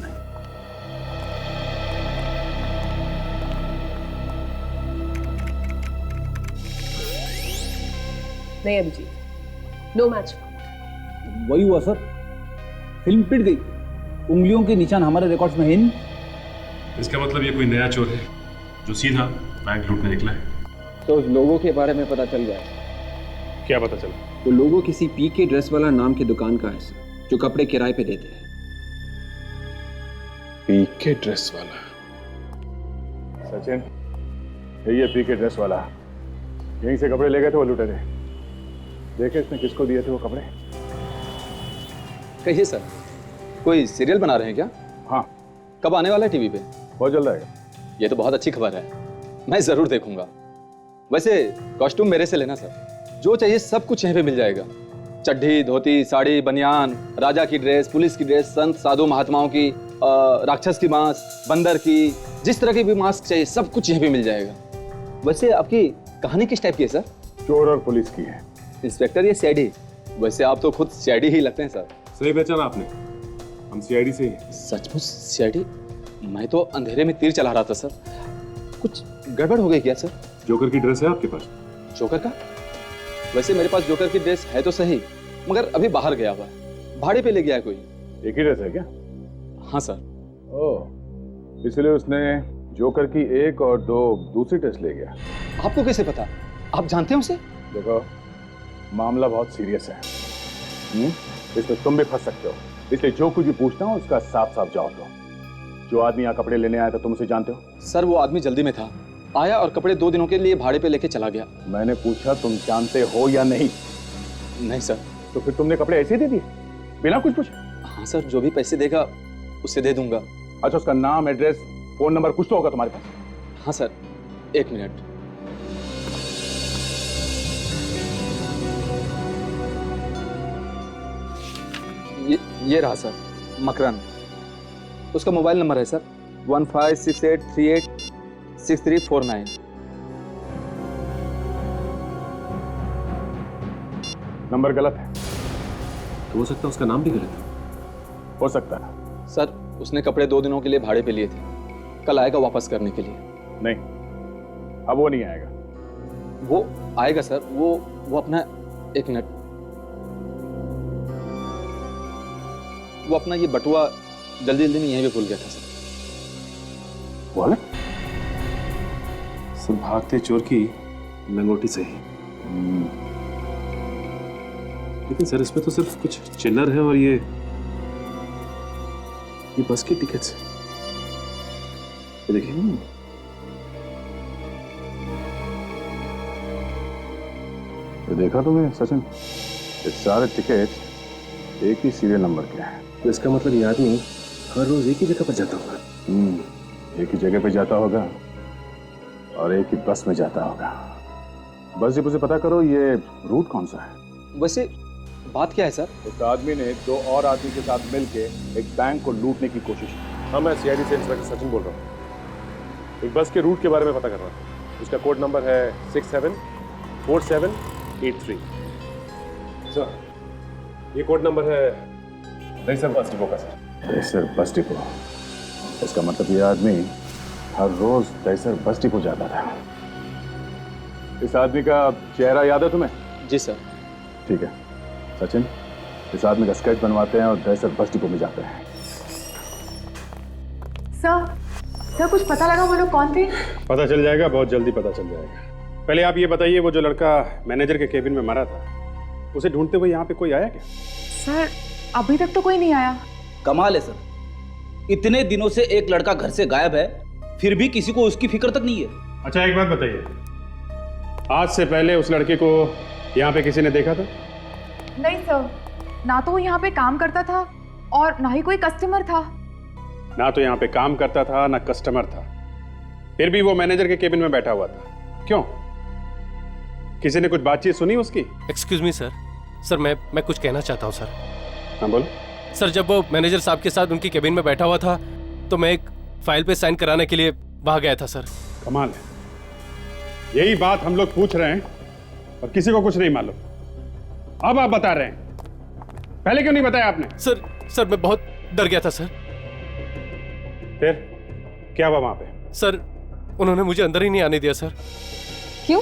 नहीं अभिजीत, नो मैच। वही हुआ सर, फिल्म पिट गई, उंगलियों के निशान हमारे रिकॉर्ड्स में है नहीं। इसका मतलब ये कोई नया चोर है जो सीधा बैंक लूटने निकला है। तो उस लोगों के बारे में पता चल गया। क्या पता चला? वो लोगों किसी पीके ड्रेस वाला नाम की दुकान का है सर, जो कपड़े किराए पे देते हैं। पीके ड्रेस वाला? सचिन, यही है पीके ड्रेस वाला। यहीं से कपड़े ले गए थे वो लुटेरे। देखे इसने किसको दिए थे वो कपड़े? कहिए सर, कोई सीरियल बना रहे हैं क्या? हाँ। कब आने वाला है टीवी पे? बहुत जल्द आएगा। ये तो बहुत अच्छी खबर है, मैं जरूर देखूंगा। वैसे कॉस्ट्यूम मेरे से लेना सर, जो चाहिए सब कुछ यहीं पे मिल जाएगा। चड्ढी, धोती, साड़ी, बनियान, राजा की ड्रेस, पुलिस की ड्रेस, संत साधु महात्माओं की, राक्षस की मास्क, बंदर की, जिस तरह की भी मास्क चाहिए सब कुछ यहीं पे मिल जाएगा। वैसे आपकी कहानी किस टाइप की है सर? चोर और पुलिस की है। इंस्पेक्टर या सीआईडी? वैसे आप तो खुद सीआईडी ही लगते हैं सर। सही पहचाना आपने, हम सीआईडी से ही। सचमुच सीआईडी? मैं तो अंधेरे में तीर चला रहा था सर। कुछ गड़बड़ हो गई क्या सर? जोकर की ड्रेस है आपके पास? जोकर का? वैसे मेरे पास जोकर की ड्रेस है तो सही, मगर अभी बाहर गया हुआ है, भाड़े पे ले गया है कोई। एक ही ड्रेस है क्या? हाँ सर। ओह, इसलिए उसने जोकर की एक और दो दूसरी ड्रेस ले गया। आपको कैसे पता? आप जानते हैं उसे? देखो, मामला बहुत सीरियस है, इसमें तुम भी फंस सकते हो, इसलिए जो कुछ भी पूछना हो उसका साफ साफ जवाब दो। जो आदमी यहाँ कपड़े लेने आया था तुम उसे जानते हो? सर वो आदमी जल्दी में था, आया और कपड़े 2 दिनों के लिए भाड़े पे लेके चला गया। मैंने पूछा तुम जानते हो या नहीं? नहीं सर। तो फिर तुमने कपड़े ऐसे ही दे दिए बिना कुछ पूछे? हाँ सर, जो भी पैसे देगा उसे दे दूंगा। अच्छा, उसका नाम, एड्रेस, फोन नंबर कुछ तो होगा तुम्हारे पास? हाँ सर, 1 मिनट। ये रहा सर, मकरन। उसका मोबाइल नंबर है सर 1568386349। नंबर गलत है। तो हो सकता है उसका नाम भी गलत है। हो सकता है सर। उसने कपड़े 2 दिनों के लिए भाड़े पे लिए थे, कल आएगा वापस करने के लिए। नहीं, अब वो नहीं आएगा। वो आएगा सर। वो अपना 1 मिनट, वो अपना ये बटुआ जल्दी जल्दी में यहीं पे भूल गया था सर। वॉलेट? सब भागते चोर की लंगोटी से ही। लेकिन सर इसमें तो सिर्फ कुछ चिल्लर है और ये बस की टिकट्स है। ये देखिए, ये देखा तुमने सचिन? ये सारे टिकट एक ही सीरियल नंबर के हैं। तो इसका मतलब ये आदमी हर रोज एक ही जगह पर जाता होगा। एक ही जगह पे जाता होगा और एक ही बस में जाता होगा। बस डिपो से पता करो ये रूट कौन सा है। वैसे बात क्या है सर? उस आदमी ने 2 और आदमी के साथ मिलके एक बैंक को लूटने की कोशिश की। हाँ, मैं सीआईडी से इंस्पेक्टर सचिन बोल रहा हूँ। एक बस के रूट के बारे में पता कर रहा था। उसका कोड नंबर है 674783। सर, ये कोड नंबर है दहीसर बस डिपो का। Sir, Dahisar bus depot? इसका मतलब ये आदमी हर रोज दहीसर बस डिपो जाता था। इस आदमी का चेहरा याद है तुम्हें? जी सर। ठीक है सचिन, इस आदमी का स्केच बनवाते हैं और दहीसर बस डिपो में जाते हैं। सर कुछ पता लगा वो लोग कौन थे? पता चल जाएगा, बहुत जल्दी पता चल जाएगा। पहले आप ये बताइए, वो जो लड़का मैनेजर के केबिन में मरा था, उसे ढूंढते हुए यहाँ पे कोई आया क्या? सर अभी तक तो कोई नहीं आया। कमाल है सर, इतने दिनों से एक लड़का घर से गायब है, फिर भी किसी को उसकी फिक्र तक नहीं है। अच्छा एक बात बताइए, आज से पहले उस लड़के को यहाँ पे किसी ने देखा था? नहीं सर, ना तो वो यहाँ पे काम करता था और ना ही कोई कस्टमर था। ना तो यहाँ पे काम करता था ना कस्टमर था, फिर भी वो मैनेजर के केबिन में बैठा हुआ था। क्यों? किसी ने कुछ बातचीत सुनी उसकी? एक्सक्यूज मी सर, मैं कुछ कहना चाहता हूँ सर। हाँ बोलो। सर, जब वो मैनेजर साहब के साथ उनकी केबिन में बैठा हुआ था तो मैं एक फाइल पे साइन कराने के लिए वहां गया था सर। कमाल है, यही बात हम लोग पूछ रहे हैं और किसी को कुछ नहीं मालूम। अब आप बता रहे हैं, पहले क्यों नहीं बताया आपने? सर मैं बहुत डर गया था सर। फिर क्या हुआ वहां पे? सर उन्होंने मुझे अंदर ही नहीं आने दिया सर। क्यों?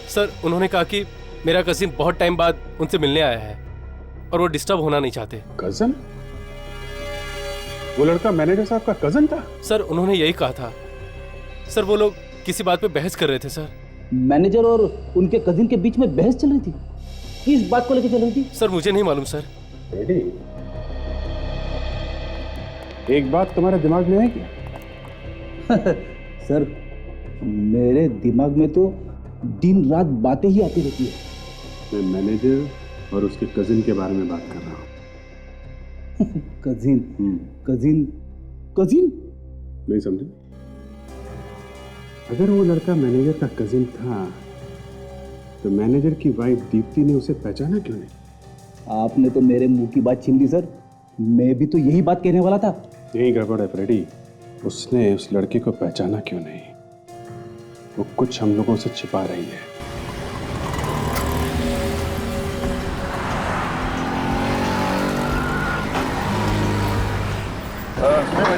सर उन्होंने कहा कि मेरा कजिन बहुत टाइम बाद उनसे मिलने आया है और वो डिस्टर्ब होना नहीं चाहते। कजन? वो लड़का मैनेजर साहब का कजन था? सर उन्होंने यही कहा था। सर वो लोग किसी बात पे बहस कर रहे थे सर। मैनेजर और उनके कजिन के बीच में बहस चल रही थी? किस बात को लेकर चल रही थी? सर मुझे नहीं मालूम सर। एक बात तुम्हारे दिमाग में है क्या? सर मेरे दिमाग में तो दिन रात बातें ही आती रहती है। मैं मैनेजर और उसके कजिन के बारे में बात कर रहा हूँ। Cousin cousin cousin? नहीं समझे? अगर वो लड़का मैनेजर का कजिन था तो मैनेजर की वाइफ दीप्ति ने उसे पहचाना क्यों नहीं? आपने तो मेरे मुंह की बात छीन ली सर। मैं भी तो यही बात कहने वाला था। यही गड़बड़ है फ्रेडी। उसने उस लड़के को पहचाना क्यों नहीं? वो कुछ हम लोगों से छिपा रही है।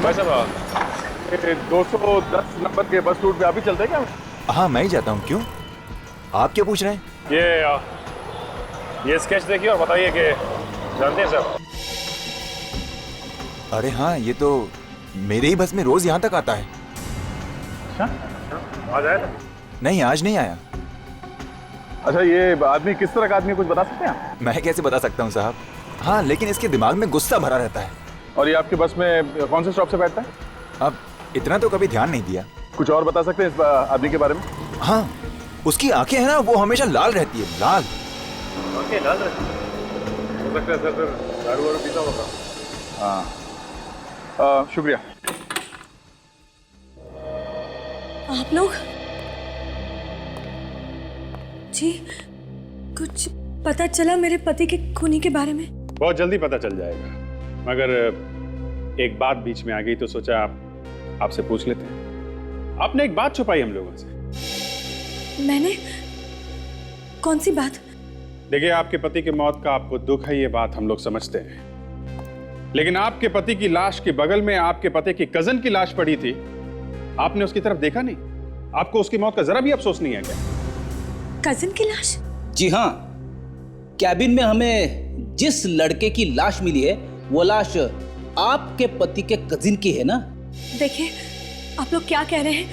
भाई साहब 210 नंबर के बस रूट पे आप ही चलते हैं क्या? हाँ मैं ही जाता हूँ। क्यों, आप क्या पूछ रहे हैं? ये स्केच देखिए और बताइए कि जानते हैं सर? अरे हाँ, ये तो मेरे ही बस में रोज यहाँ तक आता है। आज आया? नहीं, आज नहीं आया। अच्छा, ये आदमी किस तरह का आदमी, कुछ बता सकते हैं? मैं कैसे बता सकता हूँ साहब। हाँ, लेकिन इसके दिमाग में गुस्सा भरा रहता है। और ये आपके बस में कौन से स्टॉप से बैठता है? अब इतना तो कभी ध्यान नहीं दिया। कुछ और बता सकते हैं इस आदमी के बारे में? हाँ, उसकी आंखें हैं ना, वो हमेशा लाल रहती है। लाल आंखें लाल रहती है? हो सकता है सर फिर दारू वारू पीता होगा। हाँ, शुक्रिया। आप लोग जी, कुछ पता चला मेरे पति के खूनी के बारे में? बहुत जल्दी पता चल जाएगा, मगर एक बात बीच में आ गई तो सोचा आपसे पूछ लेते हैं। आपने एक बात छुपाई हम लोगों से। मैंने? कौन सी बात? देखिए, आपके पति की मौत का आपको दुख है, ये बात हम लोग समझते हैं, लेकिन आपके पति की लाश के बगल में आपके पति की कजन की लाश पड़ी थी। आपने उसकी तरफ देखा नहीं? आपको उसकी मौत का जरा भी अफसोस नहीं है क्या? कजिन की लाश? जी हाँ, कैबिन में हमें जिस लड़के की लाश मिली है वो लाश आपके पति के कजिन की है ना? देखिए, आप लोग क्या कह रहे हैं,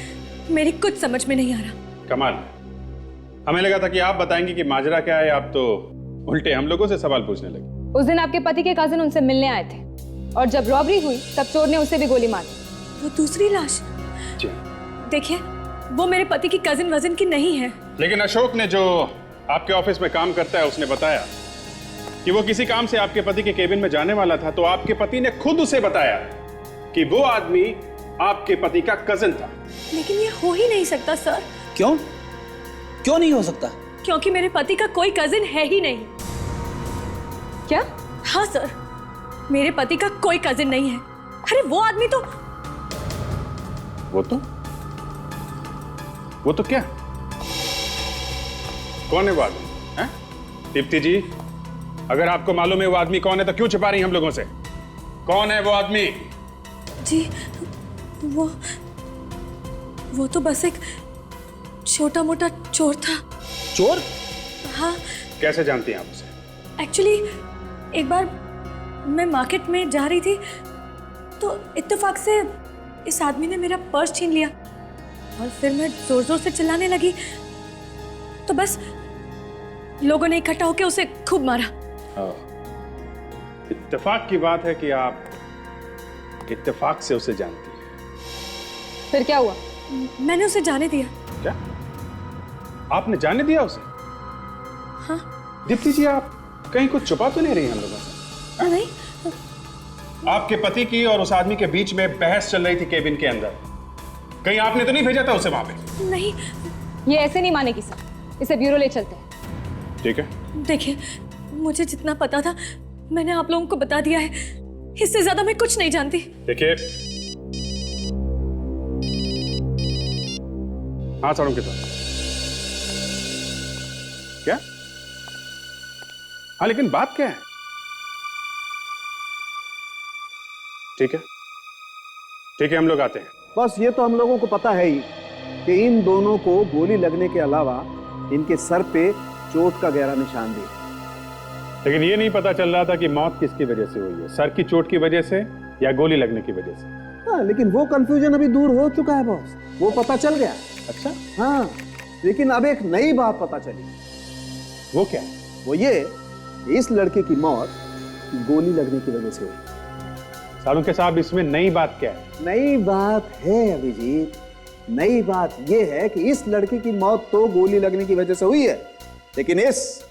मेरी कुछ समझ में नहीं आ रहा। कमाल, हमें लगा था कि आप बताएंगे कि माजरा क्या है, आप तो उल्टे हम लोगों से सवाल पूछने लगे। उस दिन आपके पति के कजिन उनसे मिलने आए थे और जब रॉबरी हुई तब चोर ने उसे भी गोली मारी। वो दूसरी लाश? देखिए, वो मेरे पति की कजिन वजिन की नहीं है। लेकिन अशोक ने, जो आपके ऑफिस में काम करता है, उसने बताया कि वो किसी काम से आपके पति के केबिन में जाने वाला था, तो आपके पति ने खुद उसे बताया कि वो आदमी आपके पति का कजिन था। लेकिन ये हो ही नहीं सकता सर। क्यों? क्यों नहीं हो सकता? क्योंकि मेरे पति का कोई कजिन है ही नहीं। क्या? हाँ सर, मेरे पति का कोई कजिन नहीं है। अरे वो आदमी तो वो तो क्या? कौन है वो आदमी? हैं? दीप्ति जी, अगर आपको मालूम है वो आदमी कौन है तो क्यों छिपा रही हम लोगों से? कौन है वो आदमी? जी, वो तो बस एक छोटा मोटा चोर था। चोर? हाँ। कैसे जानती हैं आप उसे? एक्चुअली एक बार मैं मार्केट में जा रही थी तो इत्तेफाक से इस आदमी ने मेरा पर्स छीन लिया और फिर मैं जोर जोर से चिल्लाने लगी तो बस लोगों ने इकट्ठा होकर उसे खूब मारा। इत्तेफाक की बात है कि आप इत्तेफाक से उसे जानती हैं। फिर क्या हुआ? मैंने उसे जाने दिया। क्या? आपने जाने दिया उसे? हाँ। दीप्ति जी, आप कहीं कुछ छुपा तो नहीं रही हम लोगों से? नहीं। आपके पति की और उस आदमी के बीच में बहस चल रही थी केबिन के अंदर, कहीं आपने तो नहीं भेजा था उसे वहां पे? नहीं। ये ऐसे नहीं मानेगी सर, इसे ब्यूरो ले चलते हैं। ठीक है। देखिए, मुझे जितना पता था मैंने आप लोगों को बता दिया है, इससे ज्यादा मैं कुछ नहीं जानती। देखिए, हाँ सारों के साथ क्या? हाँ लेकिन बात क्या है? ठीक है, ठीक है, हम लोग आते हैं। बस ये तो हम लोगों को पता है ही कि इन दोनों को गोली लगने के अलावा इनके सर पे चोट का गहरा निशान भी है। लेकिन ये नहीं पता चल रहा था कि मौत किसकी वजह से हुई है, सर की चोट की वजह से या गोली लगने की वजह से। हाँ, लेकिन वो कंफ्यूजन अभी दूर हो चुका है बॉस, वो पता चल गया। अच्छा? हाँ, लेकिन अब एक नई बात पता चली। वो क्या है? वो ये, इस लड़के की मौत गोली लगने की वजह से हुई। सालुंके साहब, इसमें नई बात क्या है? नई बात है अभिजीत, नई बात यह है कि इस लड़के की मौत तो गोली लगने की वजह से हुई है, लेकिन इस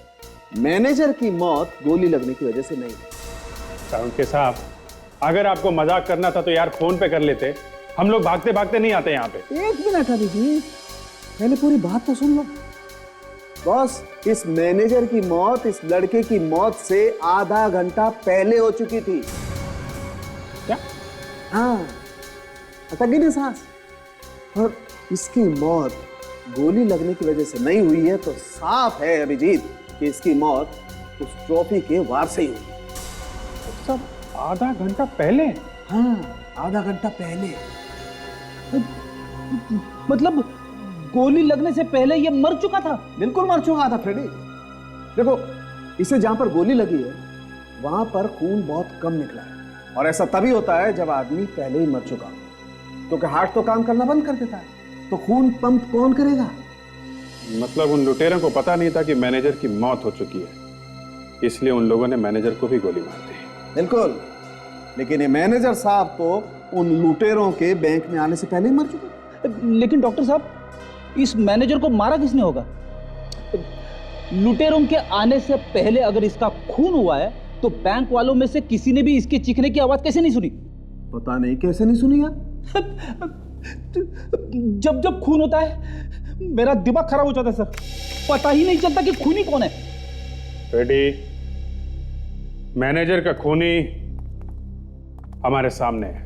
मैनेजर की मौत गोली लगने की वजह से नहीं। सालुंके साहब, अगर आपको मजाक करना था तो यार फोन पे कर लेते, हम लोग भागते भागते नहीं आते यहाँ पे। एक मिनट अभिजीत, पहले पूरी बात तो सुन लो। बॉस, इस मैनेजर की मौत इस लड़के की मौत से आधा घंटा पहले हो चुकी थी। क्या? हाँ, अटकी नहीं सांस। और इसकी मौत गोली लगने की वजह से नहीं हुई है तो साफ है अभिजीत कि इसकी मौत उस ट्रॉफी के वार से ही हुई। सब आधा घंटा पहले? हाँ, आधा घंटा पहले। मतलब गोली लगने से पहले ये मर चुका था? बिल्कुल मर चुका था फ्रेडी। देखो, इसे जहां पर गोली लगी है वहां पर खून बहुत कम निकला है, और ऐसा तभी होता है जब आदमी पहले ही मर चुका हो, क्योंकि हार्ट तो काम करना बंद कर देता है, तो खून पंप कौन करेगा? मतलब उन लुटेरों को पता नहीं था कि मैनेजर की मौत हो चुकी है, इसलिए उन लोगों ने मैनेजर को भी गोली मार दी। बिल्कुल, लेकिन ये मैनेजर साहब तो उन लुटेरों के बैंक में आने से पहले ही मर चुके। लेकिन डॉक्टर साहब, इस मैनेजर को मारा किसने होगा? लुटेरों के आने से पहले अगर इसका खून हुआ है तो बैंक वालों में से किसी ने भी इसके चीखने की आवाज कैसे नहीं सुनी? पता नहीं कैसे नहीं सुनी यार। जब जब खून होता है मेरा दिमाग खराब हो जाता है सर, पता ही नहीं चलता कि खूनी कौन है। रेडी, मैनेजर का खूनी हमारे सामने है।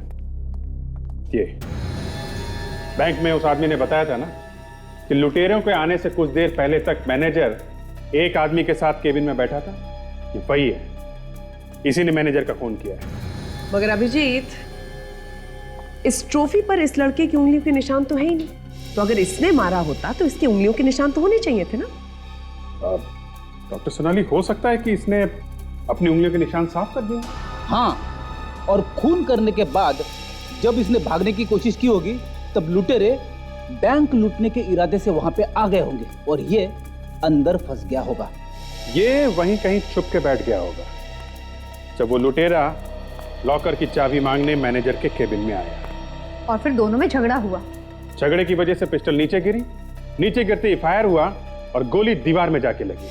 ये बैंक में उस आदमी ने बताया था ना कि लुटेरों के आने से कुछ देर पहले तक मैनेजर एक आदमी के साथ केबिन में बैठा था, ये वही है, इसी ने मैनेजर का खून किया है। मगर अभिजीत, इस ट्रॉफी पर इस लड़के की उंगलियों के निशान तो है ही नहीं, तो अगर इसने मारा होता तो इसकी उंगलियों के निशान तो होने चाहिए थे ना। डॉक्टर सोनाली, हो सकता है कि इसने अपनी उंगलियों के निशान साफ कर दिए। हाँ, और खून करने के बाद जब इसने भागने की कोशिश की होगी तब लुटेरे बैंक लूटने के इरादे से वहां पे आ गए होंगे और ये अंदर फंस गया होगा। ये वहीं कहीं छुप के बैठ गया होगा जब वो लुटेरा लॉकर की चाबी मांगने मैनेजर के केबिन में आया, और फिर दोनों में झगड़ा हुआ। झगड़े की वजह से पिस्टल नीचे गिरी, नीचे गिरते ही फायर हुआ और गोली दीवार में जाके लगी।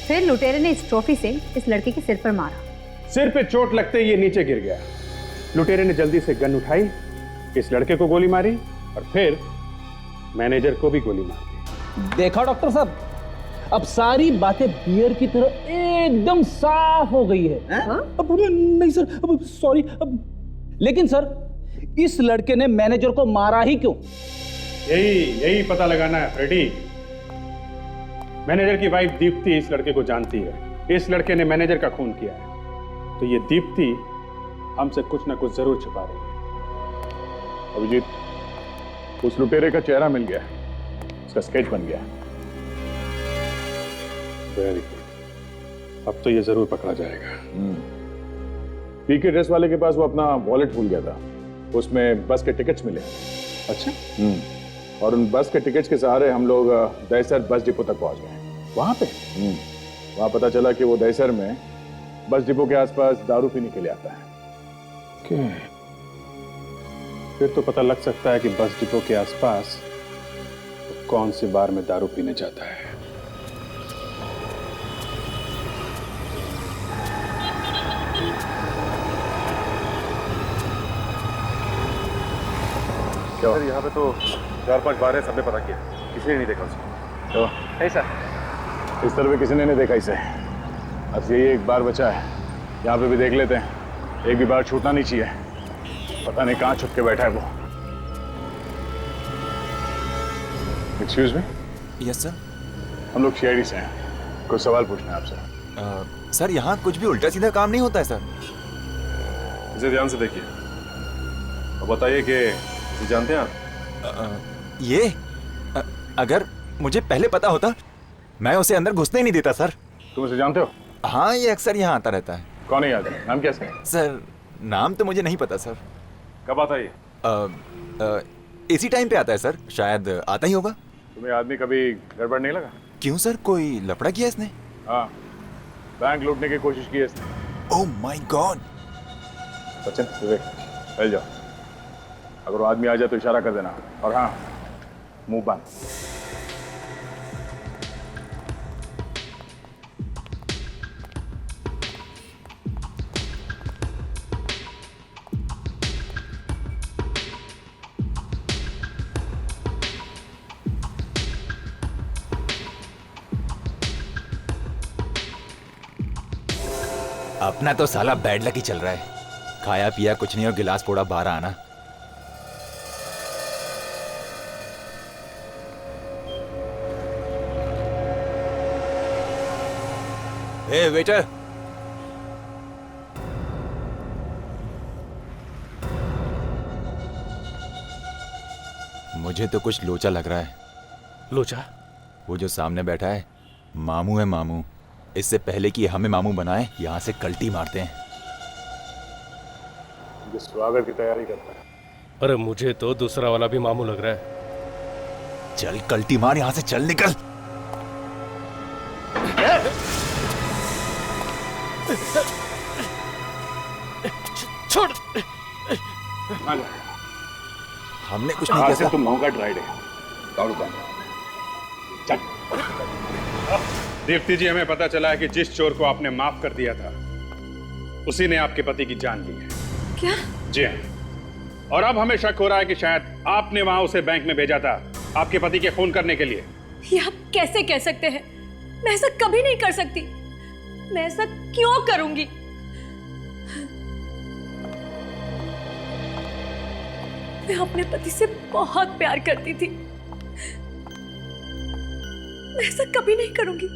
फिर लुटेरे ने इस ट्रॉफी से इस लड़के के सिर पर मारा। सिर पे चोट लगते ही ये नीचे गिर गया। लुटेरे ने जल्दी से गन उठाई, इस लड़के को गोली मारी और फिर मैनेजर को भी गोली मार दी। देखा डॉक्टर साहब, अब सारी बातें बियर की तरह एकदम साफ हो गई है। अब नहीं सर, अब सॉरी। लेकिन सर, इस लड़के ने मैनेजर को मारा ही क्यों? यही पता लगाना है फ्रेडी। मैनेजर की वाइफ दीप्ति इस लड़के को जानती है, इस लड़के ने मैनेजर का खून किया है, तो ये दीप्ति हमसे कुछ ना कुछ जरूर छिपा रही है। अभिजीत, उस लुटेरे का चेहरा मिल गया, उसका स्केच बन गया। वेरी गुड, अब तो ये जरूर पकड़ा जाएगा। पीके ड्रेस वाले के पास वो अपना वॉलेट भूल गया था, उसमें बस के टिकट्स मिले। अच्छा। और उन बस के टिकट्स के सहारे हम लोग दहसर बस डिपो तक पहुंच गए। वहां पे वहां पता चला कि वो दहसर में बस डिपो के आसपास दारू पीने के लिए आता है। फिर तो पता लग सकता है कि बस डिपो के आसपास तो कौन सी बार में दारू पीने जाता है। सर, यहाँ पे तो 4-5 बार है, सबने पता किया, किसी ने नहीं देखा उसे। तो ऐसा इस तरह किसी ने नहीं देखा इसे। बस यही एक बार बचा है, यहाँ पे भी देख लेते हैं, एक भी बार छूटना नहीं चाहिए। पता नहीं कहाँ छुप के बैठा है वो। Excuse me. Yes sir. हम लोग सीआईडी से हैं, कुछ सवाल पूछना है आपसे। सर यहाँ कुछ भी उल्टा सीधा काम नहीं होता है सर। इसे ध्यान से देखिए और बताइए कि इसे जानते हैं आप? ये अगर मुझे पहले पता होता मैं उसे अंदर घुसने ही नहीं देता सर। तुम इसे जानते हो? हाँ, ये अक्सर यहाँ आता रहता है। कौन है यहाँ का? नाम क्या है? सर नाम तो मुझे नहीं पता सर। कब आता है ये? इसी टाइम पे आता है सर, शायद आता ही होगा। तुम्हें आदमी कभी गड़बड़ नहीं लगा? क्यों सर, कोई लफड़ा किया इसने? हाँ, बैंक लूटने की कोशिश की है इसने। Oh my god. Sachin, Vivek, फैल जाओ। अगर वो आदमी आ जाए तो इशारा कर देना, और हाँ, मुंह बंद। अपना तो साला बैड लक ही चल रहा है। खाया पिया कुछ नहीं और गिलास फोड़ा बाहर आना। ए वेटर, मुझे तो कुछ लोचा लग रहा है। लोचा? वो जो सामने बैठा है मामू है मामू। इससे पहले कि हमें मामू बनाए यहाँ से कल्टी मारते हैं। स्वागत की तैयारी करता है। अरे मुझे तो दूसरा वाला भी मामू लग रहा है। चल कल्टी मार, यहाँ से चल निकल। छोड़। हमने कुछ नहीं किया। तुम नौका ड्राइड है। दौड़ो चल। दीप्ति जी, हमें पता चला है कि जिस चोर को आपने माफ कर दिया था उसी ने आपके पति की जान ली है। क्या? जी हाँ। और अब हमें शक हो रहा है कि शायद आपने वहां उसे बैंक में भेजा था आपके पति के खून करने के लिए। ये आप कैसे कह सकते हैं? मैं ऐसा कभी नहीं कर सकती। मैं ऐसा क्यों करूंगी? मैं अपने पति से बहुत प्यार करती थी। मैं ऐसा कभी नहीं करूंगी।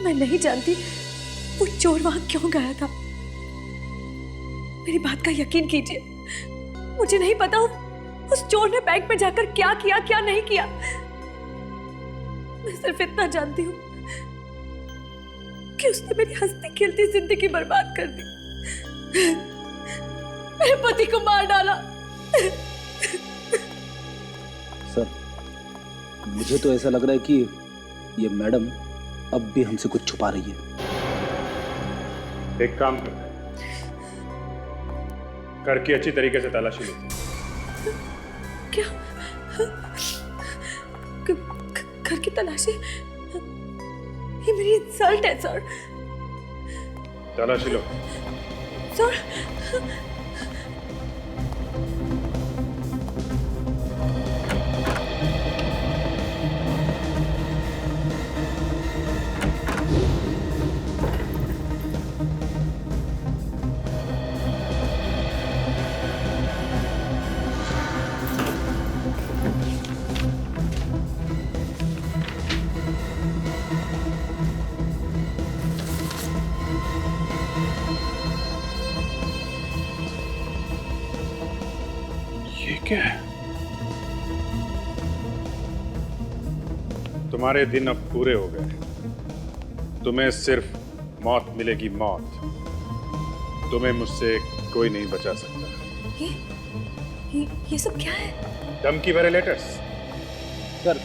मैं नहीं जानती वो चोर वहां क्यों गया था। मेरी बात का यकीन कीजिए, मुझे नहीं पता उस चोर ने बैंक में जाकर क्या किया क्या नहीं किया। मैं सिर्फ इतना जानती हूँ कि उसने मेरी हंसती खेलती जिंदगी बर्बाद कर दी। मेरे पति को मार डाला। सर, मुझे तो ऐसा लग रहा है कि ये मैडम अब भी हमसे कुछ छुपा रही है। एक काम कर, घर की अच्छी तरीके से तलाशी लो। क्या? घर की तलाशी? ये मेरी इंसल्ट है सर। तलाशी लो। सर, क्या है? तुम्हारे दिन अब पूरे हो गए। तुम्हें सिर्फ मौत मिलेगी, मौत। तुम्हें मुझसे कोई नहीं बचा सकता। ये सब क्या है? धमकी भरे लेटर्स। सर,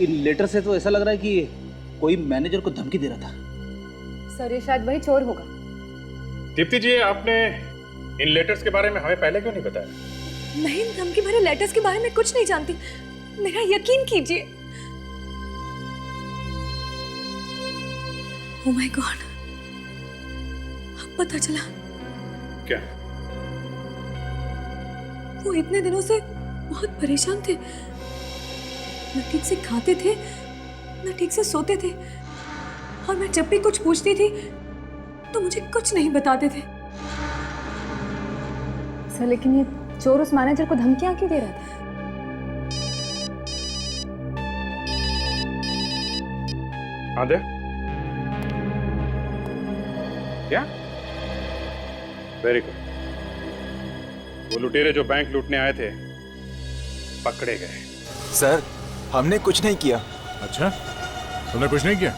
इन लेटर से तो ऐसा लग रहा है कि कोई मैनेजर को धमकी दे रहा था। सर, ये शायद वही चोर होगा। दीप्ति जी, आपने इन लेटर्स के बारे में हमें पहले क्यों नहीं बताया? मैं इन धमकी भरे लेटर्स के बारे में कुछ नहीं जानती। मेरा यकीन कीजिए। ओह माय गॉड, अब पता चला। क्या? वो इतने दिनों से बहुत परेशान थे। न ठीक से खाते थे, न ठीक से सोते थे, और मैं जब भी कुछ पूछती थी तो मुझे कुछ नहीं बताते थे। सर, लेकिन ये चोर उस मैनेजर को धमकियां क्यों दे रहा था? हाँ दे। क्या? Very good. वो लुटेरे जो बैंक लूटने आए थे पकड़े गए। सर हमने कुछ नहीं किया। अच्छा, तुमने कुछ नहीं किया?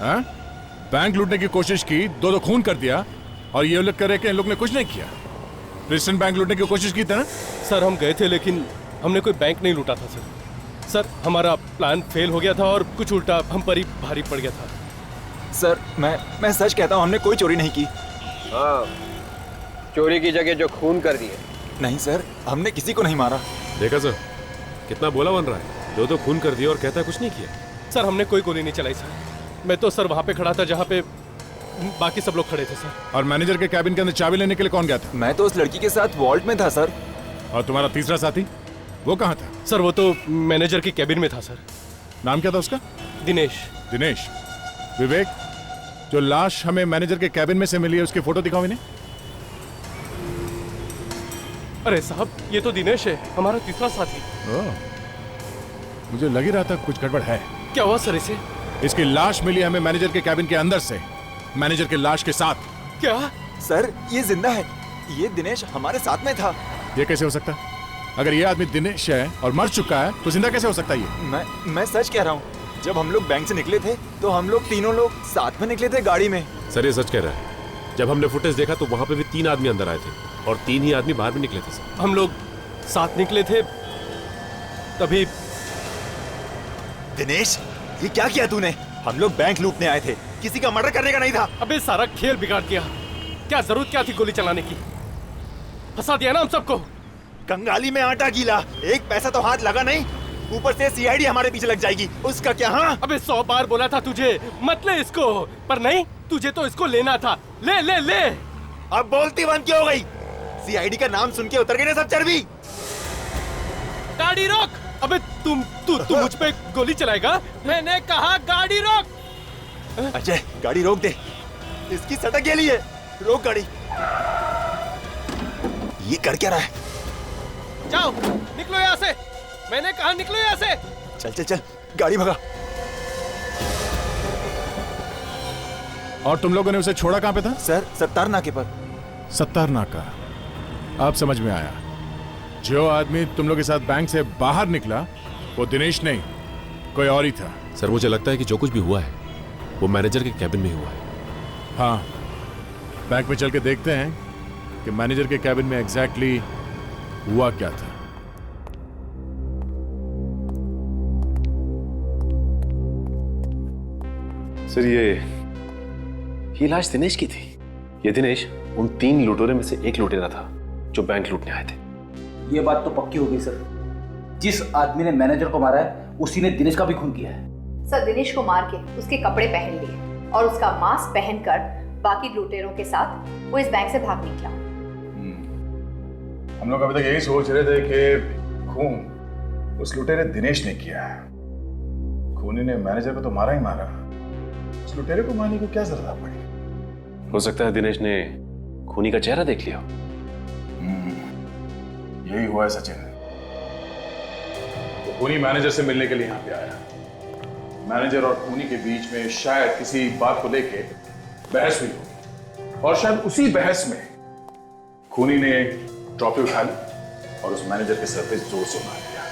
हाँ? बैंक लूटने की कोशिश की, दो खून कर दिया, और ये लोग कह रहे कि इन लोग ने कुछ नहीं किया। प्रिस्टन बैंक लूटने की कोशिश की थी ना? सर हम गए थे लेकिन हमने कोई बैंक नहीं लूटा था सर। सर हमारा प्लान फेल हो गया था और कुछ उल्टा हम पर ही भारी पड़ गया था। सर मैं सच कहता हूँ, हमने कोई चोरी नहीं की। हाँ, चोरी की जगह जो खून कर दिए। नहीं सर, हमने किसी को नहीं मारा। देखा सर कितना बोला बन रहा है, दो खून कर दिया और कहता है कुछ नहीं किया। सर हमने कोई गोली नहीं चलाई सर। मैं तो सर वहाँ पे खड़ा था जहाँ पे बाकी सब लोग खड़े थे सर। और मैनेजर के कैबिन के अंदर चाबी लेने के लिए कौन गया था? मैं तो उस लड़की के साथ वॉल्ट में था सर। और तुम्हारा तीसरा साथी वो कहाँ था? सर वो तो मैनेजर के कैबिन में था सर। नाम क्या था उसका? दिनेश। दिनेश। विवेक, जो लाश हमें मैनेजर के कैबिन में से मिली है उसकी फोटो दिखाओ इन्हें। अरे साहब ये तो दिनेश है, हमारा तीसरा साथी। मुझे लग ही रहा था कुछ गड़बड़ है। क्या हुआ सर इसे? इसकी लाश मिली हमें मैनेजर के कैबिन के अंदर से, मैनेजर के लाश के साथ। क्या? सर ये जिंदा है, ये दिनेश हमारे साथ में था। ये कैसे हो सकता है? अगर ये आदमी दिनेश है और मर चुका है तो जिंदा कैसे हो सकता है ये? मैं सच कह रहा हूँ। जब हम लोग बैंक से निकले थे तो हम लोग तीनों लोग साथ में निकले थे गाड़ी में। सर ये सच कह रहा है। जब हमने फुटेज देखा तो वहाँ पे भी 3 आदमी अंदर आए थे और 3 ही आदमी बाहर भी निकले थे सर। हम लोग साथ निकले थे तभी। दिनेश ये क्या किया तूने? हम लोग बैंक लूटने आए थे, किसी का मर्डर करने का नहीं था। अबे सारा खेल बिगाड़ दिया। क्या जरूरत क्या थी गोली चलाने की? फंसा दिया ना हम सबको। कंगाली में आटा गीला, एक पैसा तो हाथ लगा नहीं, ऊपर से सीआईडी हमारे पीछे लग जाएगी, उसका क्या? हाँ अबे 100 बार बोला था तुझे मत ले इसको, पर नहीं, तुझे तो इसको लेना था। ले ले ले। अब बोलती बंद क्यों हो गई? सीआईडी का नाम सुन के उतर गई ना सब चर्बी। गाड़ी रोक। अबे तू मुझ पे गोली चलाएगा? मैंने कहा गाड़ी रोक। अजय गाड़ी रोक दे, इसकी सटक गेली है। रोक गाड़ी। ये कर क्या रहा है? जाओ निकलो यहाँ से, मैंने कहा निकलो यहाँ से। चल चल चल गाड़ी भगा। और तुम लोगों ने उसे छोड़ा कहाँ पे था? सर सत्तार नाके पर। सत्तार नाका, अब समझ में आया। जो आदमी तुम लोग के साथ बैंक से बाहर निकला वो दिनेश नहीं, कोई और ही था। सर मुझे लगता है कि जो कुछ भी हुआ है वो मैनेजर के कैबिन में ही हुआ है। हाँ, बैंक में चल के देखते हैं कि मैनेजर के कैबिन में एग्जैक्टली हुआ क्या था। सर ये लाश दिनेश की थी। ये दिनेश उन 3 लुटेरों में से एक लुटेरा था जो बैंक लूटने आए थे। ये बात तो पक्की हो गई सर। जिस आदमी ने मैनेजर को मारा है उसी ने दिनेश का भी खून किया है। सर दिनेश को मार के उसके कपड़े पहन लिए और उसका मास्क पहनकर बाकी लुटेरों के साथ वो इस बैंक से भाग निकला। हम लोग अभी तक यही सोच रहे थे कि खून उस लुटेरे दिनेश ने किया है। खूनी ने मैनेजर को तो मारा ही मारा, उस लुटेरे को मारने की क्या जरूरत पड़ी? हो सकता है दिनेश ने खूनी का चेहरा देख लिया। यही हुआ है सचिन। तो खूनी मैनेजर से मिलने के लिए यहाँ पे आया। मैनेजर और खूनी के बीच में शायद किसी बात को लेके बहस हुई होगी और शायद उसी बहस में खूनी ने ट्रॉफी उठा ली और उस मैनेजर के सर पे जोर से मार दिया।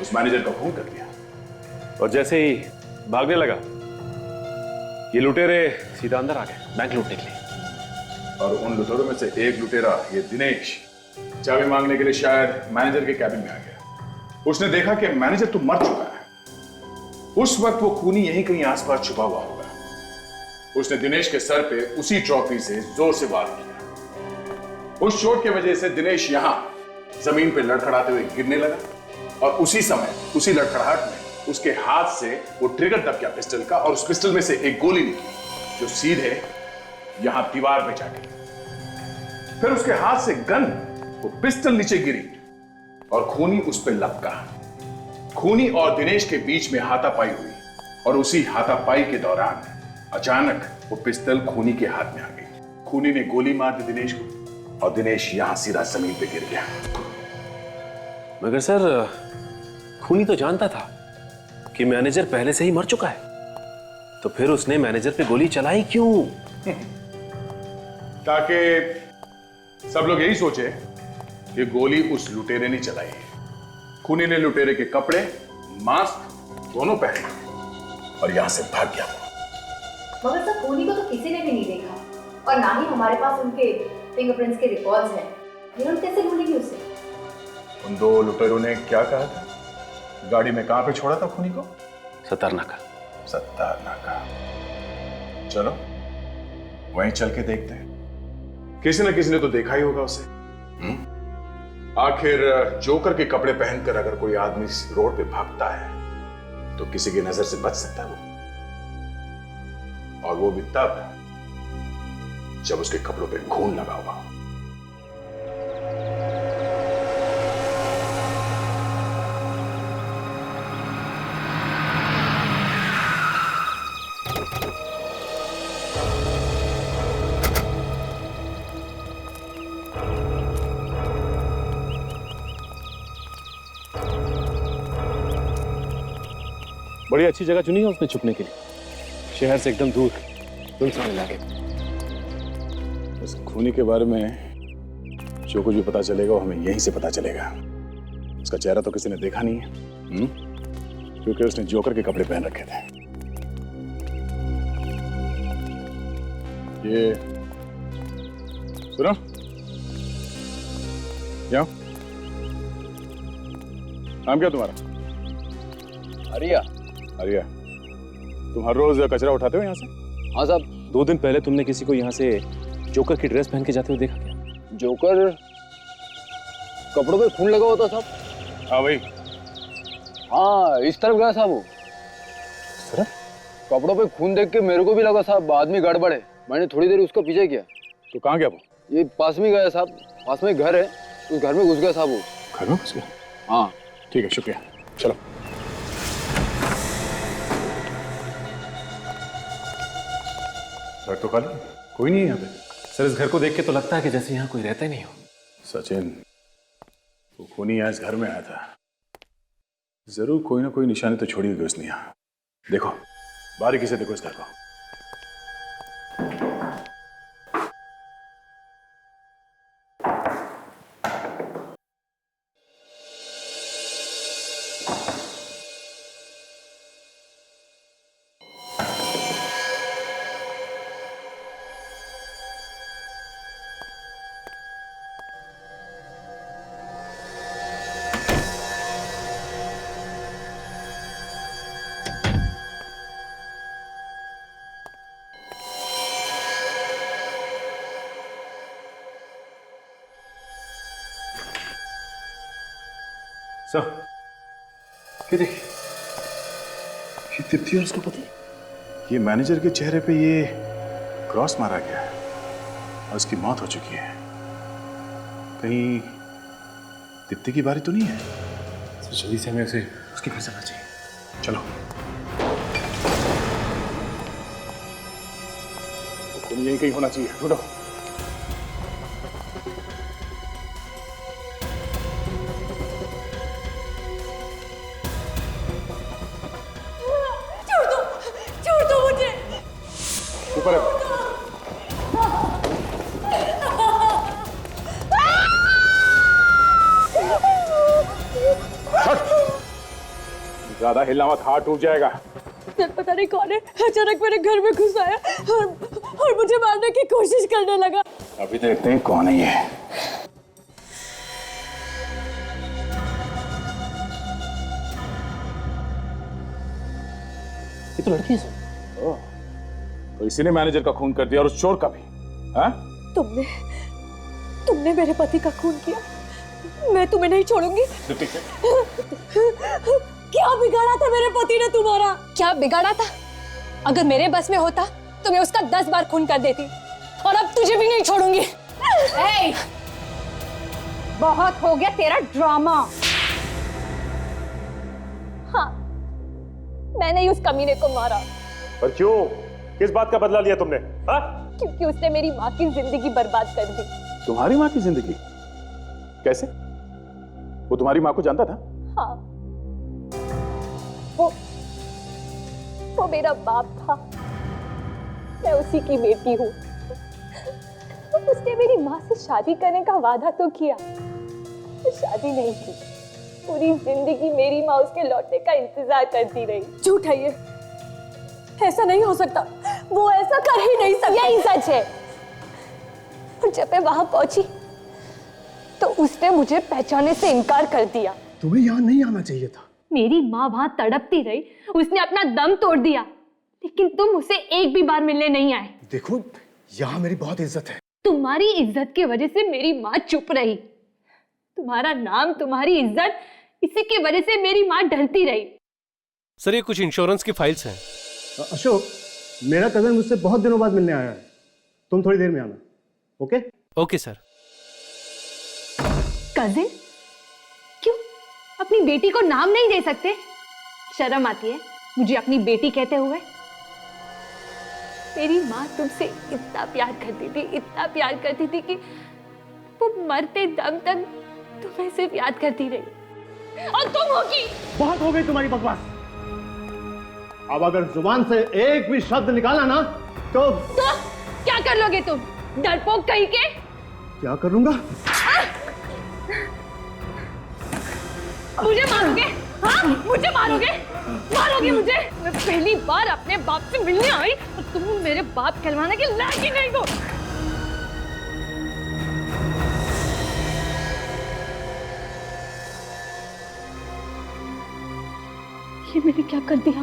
उस मैनेजर का खून कर दिया और जैसे ही भागने लगा ये लुटेरे सीधा अंदर आ गए बैंक लूटने के लिए। और उन लुटेरों में से एक लुटेरा ये दिनेश चाबी मांगने के लिए शायद मैनेजर के कैबिन में आ गया। उसने देखा कि मैनेजर तो मर चुका है। उस वक्त वो खूनी यहीं कहीं आसपास छुपा हुआ होगा। उसने दिनेश के सर पे उसी ट्रॉफी से जोर से वार किया। उस चोट की वजह से दिनेश यहां जमीन पे लड़खड़ाते हुए गिरने लगा और उसी समय उसी लड़खड़ाहट में उसके हाथ से वो ट्रिगर दब गया पिस्टल का और उस पिस्टल में से एक गोली निकली जो सीधे यहां दीवार पे जा गिरी। फिर उसके हाथ से गन वो पिस्टल नीचे गिरी और खूनी उस पर लपका। खूनी और दिनेश के बीच में हाथापाई हुई और उसी हाथापाई के दौरान अचानक वो पिस्टल खूनी के हाथ में आ गई। खूनी ने गोली मार दी दिनेश को और दिनेश यहां सीधा जमीन पे गिर गया। मगर सर खूनी तो जानता था कि मैनेजर पहले से ही मर चुका है, तो फिर उसने मैनेजर पे गोली चलाई क्यों? ताकि सब लोग यही सोचे कि गोली उस लुटेरे ने चलाई है। खूनी ने लुटेरे के कपड़े, मास्क दोनों पहने और यहां से भाग गया। मगर सर खूनी को तो किसी ने भी नहीं देखा और ना ही हमारे पास उनके फिंगरप्रिंट्स के रिकॉर्ड्स हैं। ये लोग कैसे ढूंढेंगे उसे? उन दो लुटेरों ने क्या कहा था? गाड़ी में कहां पे छोड़ा था खूनी को? सत्तारनाका। सत्तारनाका। चलो वहीं चल के देखते हैं। किसी न किसी ने तो देखा ही होगा उसे। आखिर जोकर के कपड़े पहनकर अगर कोई आदमी रोड पे भागता है तो किसी की नजर से बच सकता है वो, और वो भी तब जब उसके कपड़ों पे खून लगा हुआ। बड़ी अच्छी जगह चुनी है उसने छुपने के लिए, शहर से एकदम दूर, सुनसान इलाके। उस खूनी के बारे में जो कुछ भी पता चलेगा वो हमें यहीं से पता चलेगा। उसका चेहरा तो किसी ने देखा नहीं है, क्योंकि उसने जोकर के कपड़े पहन रखे थे। ये सुनो, जाओ। नाम क्या तुम्हारा? अरिया। अरिया, तुम हर रोज कचरा उठाते हो यहाँ से? हाँ साहब। 2 दिन पहले तुमने किसी को यहाँ से जोकर की ड्रेस पहन के जाते हुए देखा क्या? जोकर कपड़ों पे खून लगा हुआ था साहब। हाँ भाई। हाँ, इस तरफ गया साहब वो। सर? कपड़ों पे खून देख के मेरे को भी लगा साहब आदमी गड़बड़ है। मैंने थोड़ी देर उसका पीछे किया। तो कहाँ गया वो? ये पास में गया साहब, पास में घर है, उस घर में घुस गया साहब वो। घर में घुस गया? हाँ ठीक है, शुक्रिया, चलो। घर तो खाली, कोई नहीं है यहाँ पे। सर इस घर को देख के तो लगता है कि जैसे यहाँ कोई रहता ही नहीं हो। सचिन, वो खूनी यहाँ इस घर में आया था, जरूर कोई ना कोई निशानी तो छोड़ी होगी उसने यहाँ। देखो, बारीकी से देखो इस घर को। ये देखिए, ये दीप्ति और उसका पति। ये मैनेजर के चेहरे पे ये क्रॉस मारा गया है और उसकी मौत हो चुकी है। कहीं दीप्ति की बारी तो नहीं है? तो जल्दी से हमें उसे उसके घर जाना चाहिए। चलो। तुम यहीं कहीं होना चाहिए, ढूंढो। ऊपर है। ज्यादा हिलना मत, हाथ टूट जाएगा। सर पता नहीं कौन है, अचानक मेरे घर में घुस आया और मुझे मारने की कोशिश करने लगा। अभी देखते हैं कौन है ये। ये तो लड़की है सर। तो इसी ने मैनेजर का खून कर दिया और उस चोर का भी। हाँ? तुमने मेरे पति का खून किया, मैं तुम्हें नहीं छोड़ूंगी। क्या बिगाड़ा था मेरे पति ने तुम्हारा? क्या बिगाड़ा था? अगर मेरे बस में होता तो मैं उसका 10 बार खून कर देती, और अब तुझे भी नहीं छोड़ूंगी। बहुत हो गया तेरा ड्रामा। हाँ, मैंने ही उस कमीने को मारा। पर क्यों? किस बात का बदला लिया तुमने? हाँ? क्योंकि उसने मेरी माँ की जिंदगी बर्बाद कर दी। तुम्हारी माँ की जिंदगी? कैसे? वो तुम्हारी माँ को जानता था? हाँ, वो मेरा बाप था, मैं उसी की बेटी हूँ। उसने मेरी माँ से शादी करने का वादा तो किया, तो शादी नहीं की। पूरी जिंदगी मेरी माँ उसके लौटने का इंतजार करती रही। झूठ है ये, ऐसा नहीं हो सकता, वो ऐसा कर ही नहीं सकता। यही सच है। और जब मैं वहां पहुंची तो उसने मुझे पहचानने से इनकार कर दिया। तुम्हें यहाँ नहीं आना चाहिए था। मेरी माँ वहां तड़पती रही, उसने अपना दम तोड़ दिया, लेकिन तुम उसे एक भी बार मिलने नहीं आए। देखो, यहाँ मेरी बहुत इज्जत है। तुम्हारी इज्जत की वजह से मेरी माँ चुप रही। तुम्हारा नाम, तुम्हारी इज्जत, इसी की वजह से मेरी माँ डरती रही। सर, ये कुछ इंश्योरेंस की फाइल्स हैं। अशोक, मेरा कजन मुझसे बहुत दिनों बाद मिलने आया है, तुम थोड़ी देर में आना। ओके? Okay sir. कजिन? क्यों अपनी बेटी को नाम नहीं दे सकते? शर्म आती है मुझे अपनी बेटी कहते हुए? मेरी माँ तुमसे इतना प्यार करती थी, इतना प्यार करती थी कि वो मरते दम तक तुम्हें सिर्फ याद करती रही। और तुम होगी। बहुत हो गई तुम्हारी बकवास। अब अगर जुबान से एक भी शब्द निकाला ना तो क्या कर लोगे तुम, डरपोक कहीं के? क्या कर लूंगा? मुझे मारोगे? हाँ, मुझे मारोगे? मारोगे मुझे? मैं पहली बार अपने बाप से मिलने आई और तुम मेरे बाप कहलवाने के लायक ही नहीं हो। ये मैंने क्या कर दिया?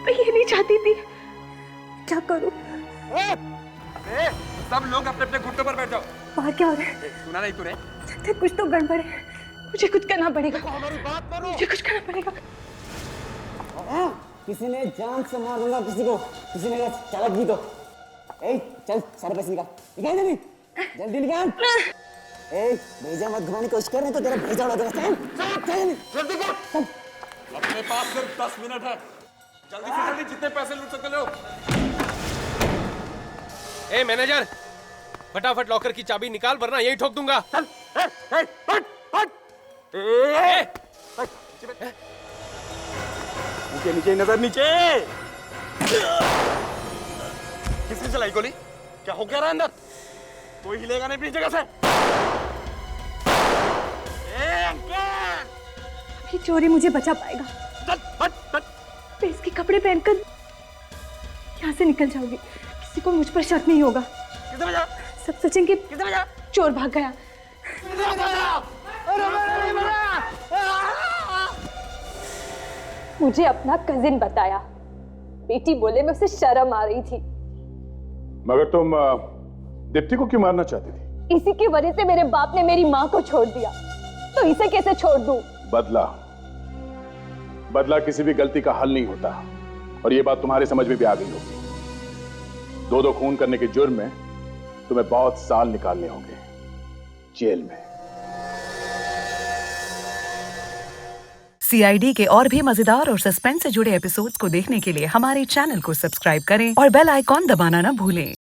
मैं ये नहीं चाहती थी। क्या करूं? सब लोग अपने अपने घुटनों पर बैठ जाओ। बाहर क्या हो रहा है? सुना नहीं तूने? लगता है कुछ तो गड़बड़ है। मुझे कुछ करना पड़ेगा। मुझे कुछ करना पड़ेगा। किसी ने जान से मार दूंगा किसी को, किसी ने चालक भी तो। ए, चल सारे पैसे निकाल, निकाल जल्दी, जल्दी निकाल। ए, भेजा मत घुमाने की कोशिश कर, नहीं तो तेरा भेजा उड़ा दूंगा। चल जल्दी कर। अपने पास सिर्फ 10 मिनट है, जल्दी से जल्दी जितने पैसे लूट सकते लो। ए मैनेजर, फटाफट लॉकर की चाबी निकाल वरना यही ठोक दूंगा। चल। नीचे नीचे नजर, नीचे। किसने चलाई गोली? क्या हो क्या रहा है अंदर? कोई हिलेगा नहीं अपनी जगह से। ये चोरी मुझे बचा पाएगा। मैं इसके कपड़े पहनकर यहाँ से निकल जाऊंगी, किसी को मुझ पर शक नहीं होगा। सब सोचेंगे चोर भाग गया। मुझे अपना कजिन बताया, बेटी बोले में उसे शर्म आ रही थी। मगर तुम दीप्ति को क्यों मारना चाहती थी? इसी की वजह से मेरे बाप ने मेरी माँ को छोड़ दिया, तो इसे कैसे छोड़ दूं? बदला किसी भी गलती का हल नहीं होता, और ये बात तुम्हारे समझ में भी आ गई होगी। दो खून करने के जुर्म में तुम्हें बहुत साल निकालने होंगे जेल में। CID के और भी मजेदार और सस्पेंस से जुड़े एपिसोड्स को देखने के लिए हमारे चैनल को सब्सक्राइब करें और बेल आइकॉन दबाना ना भूलें।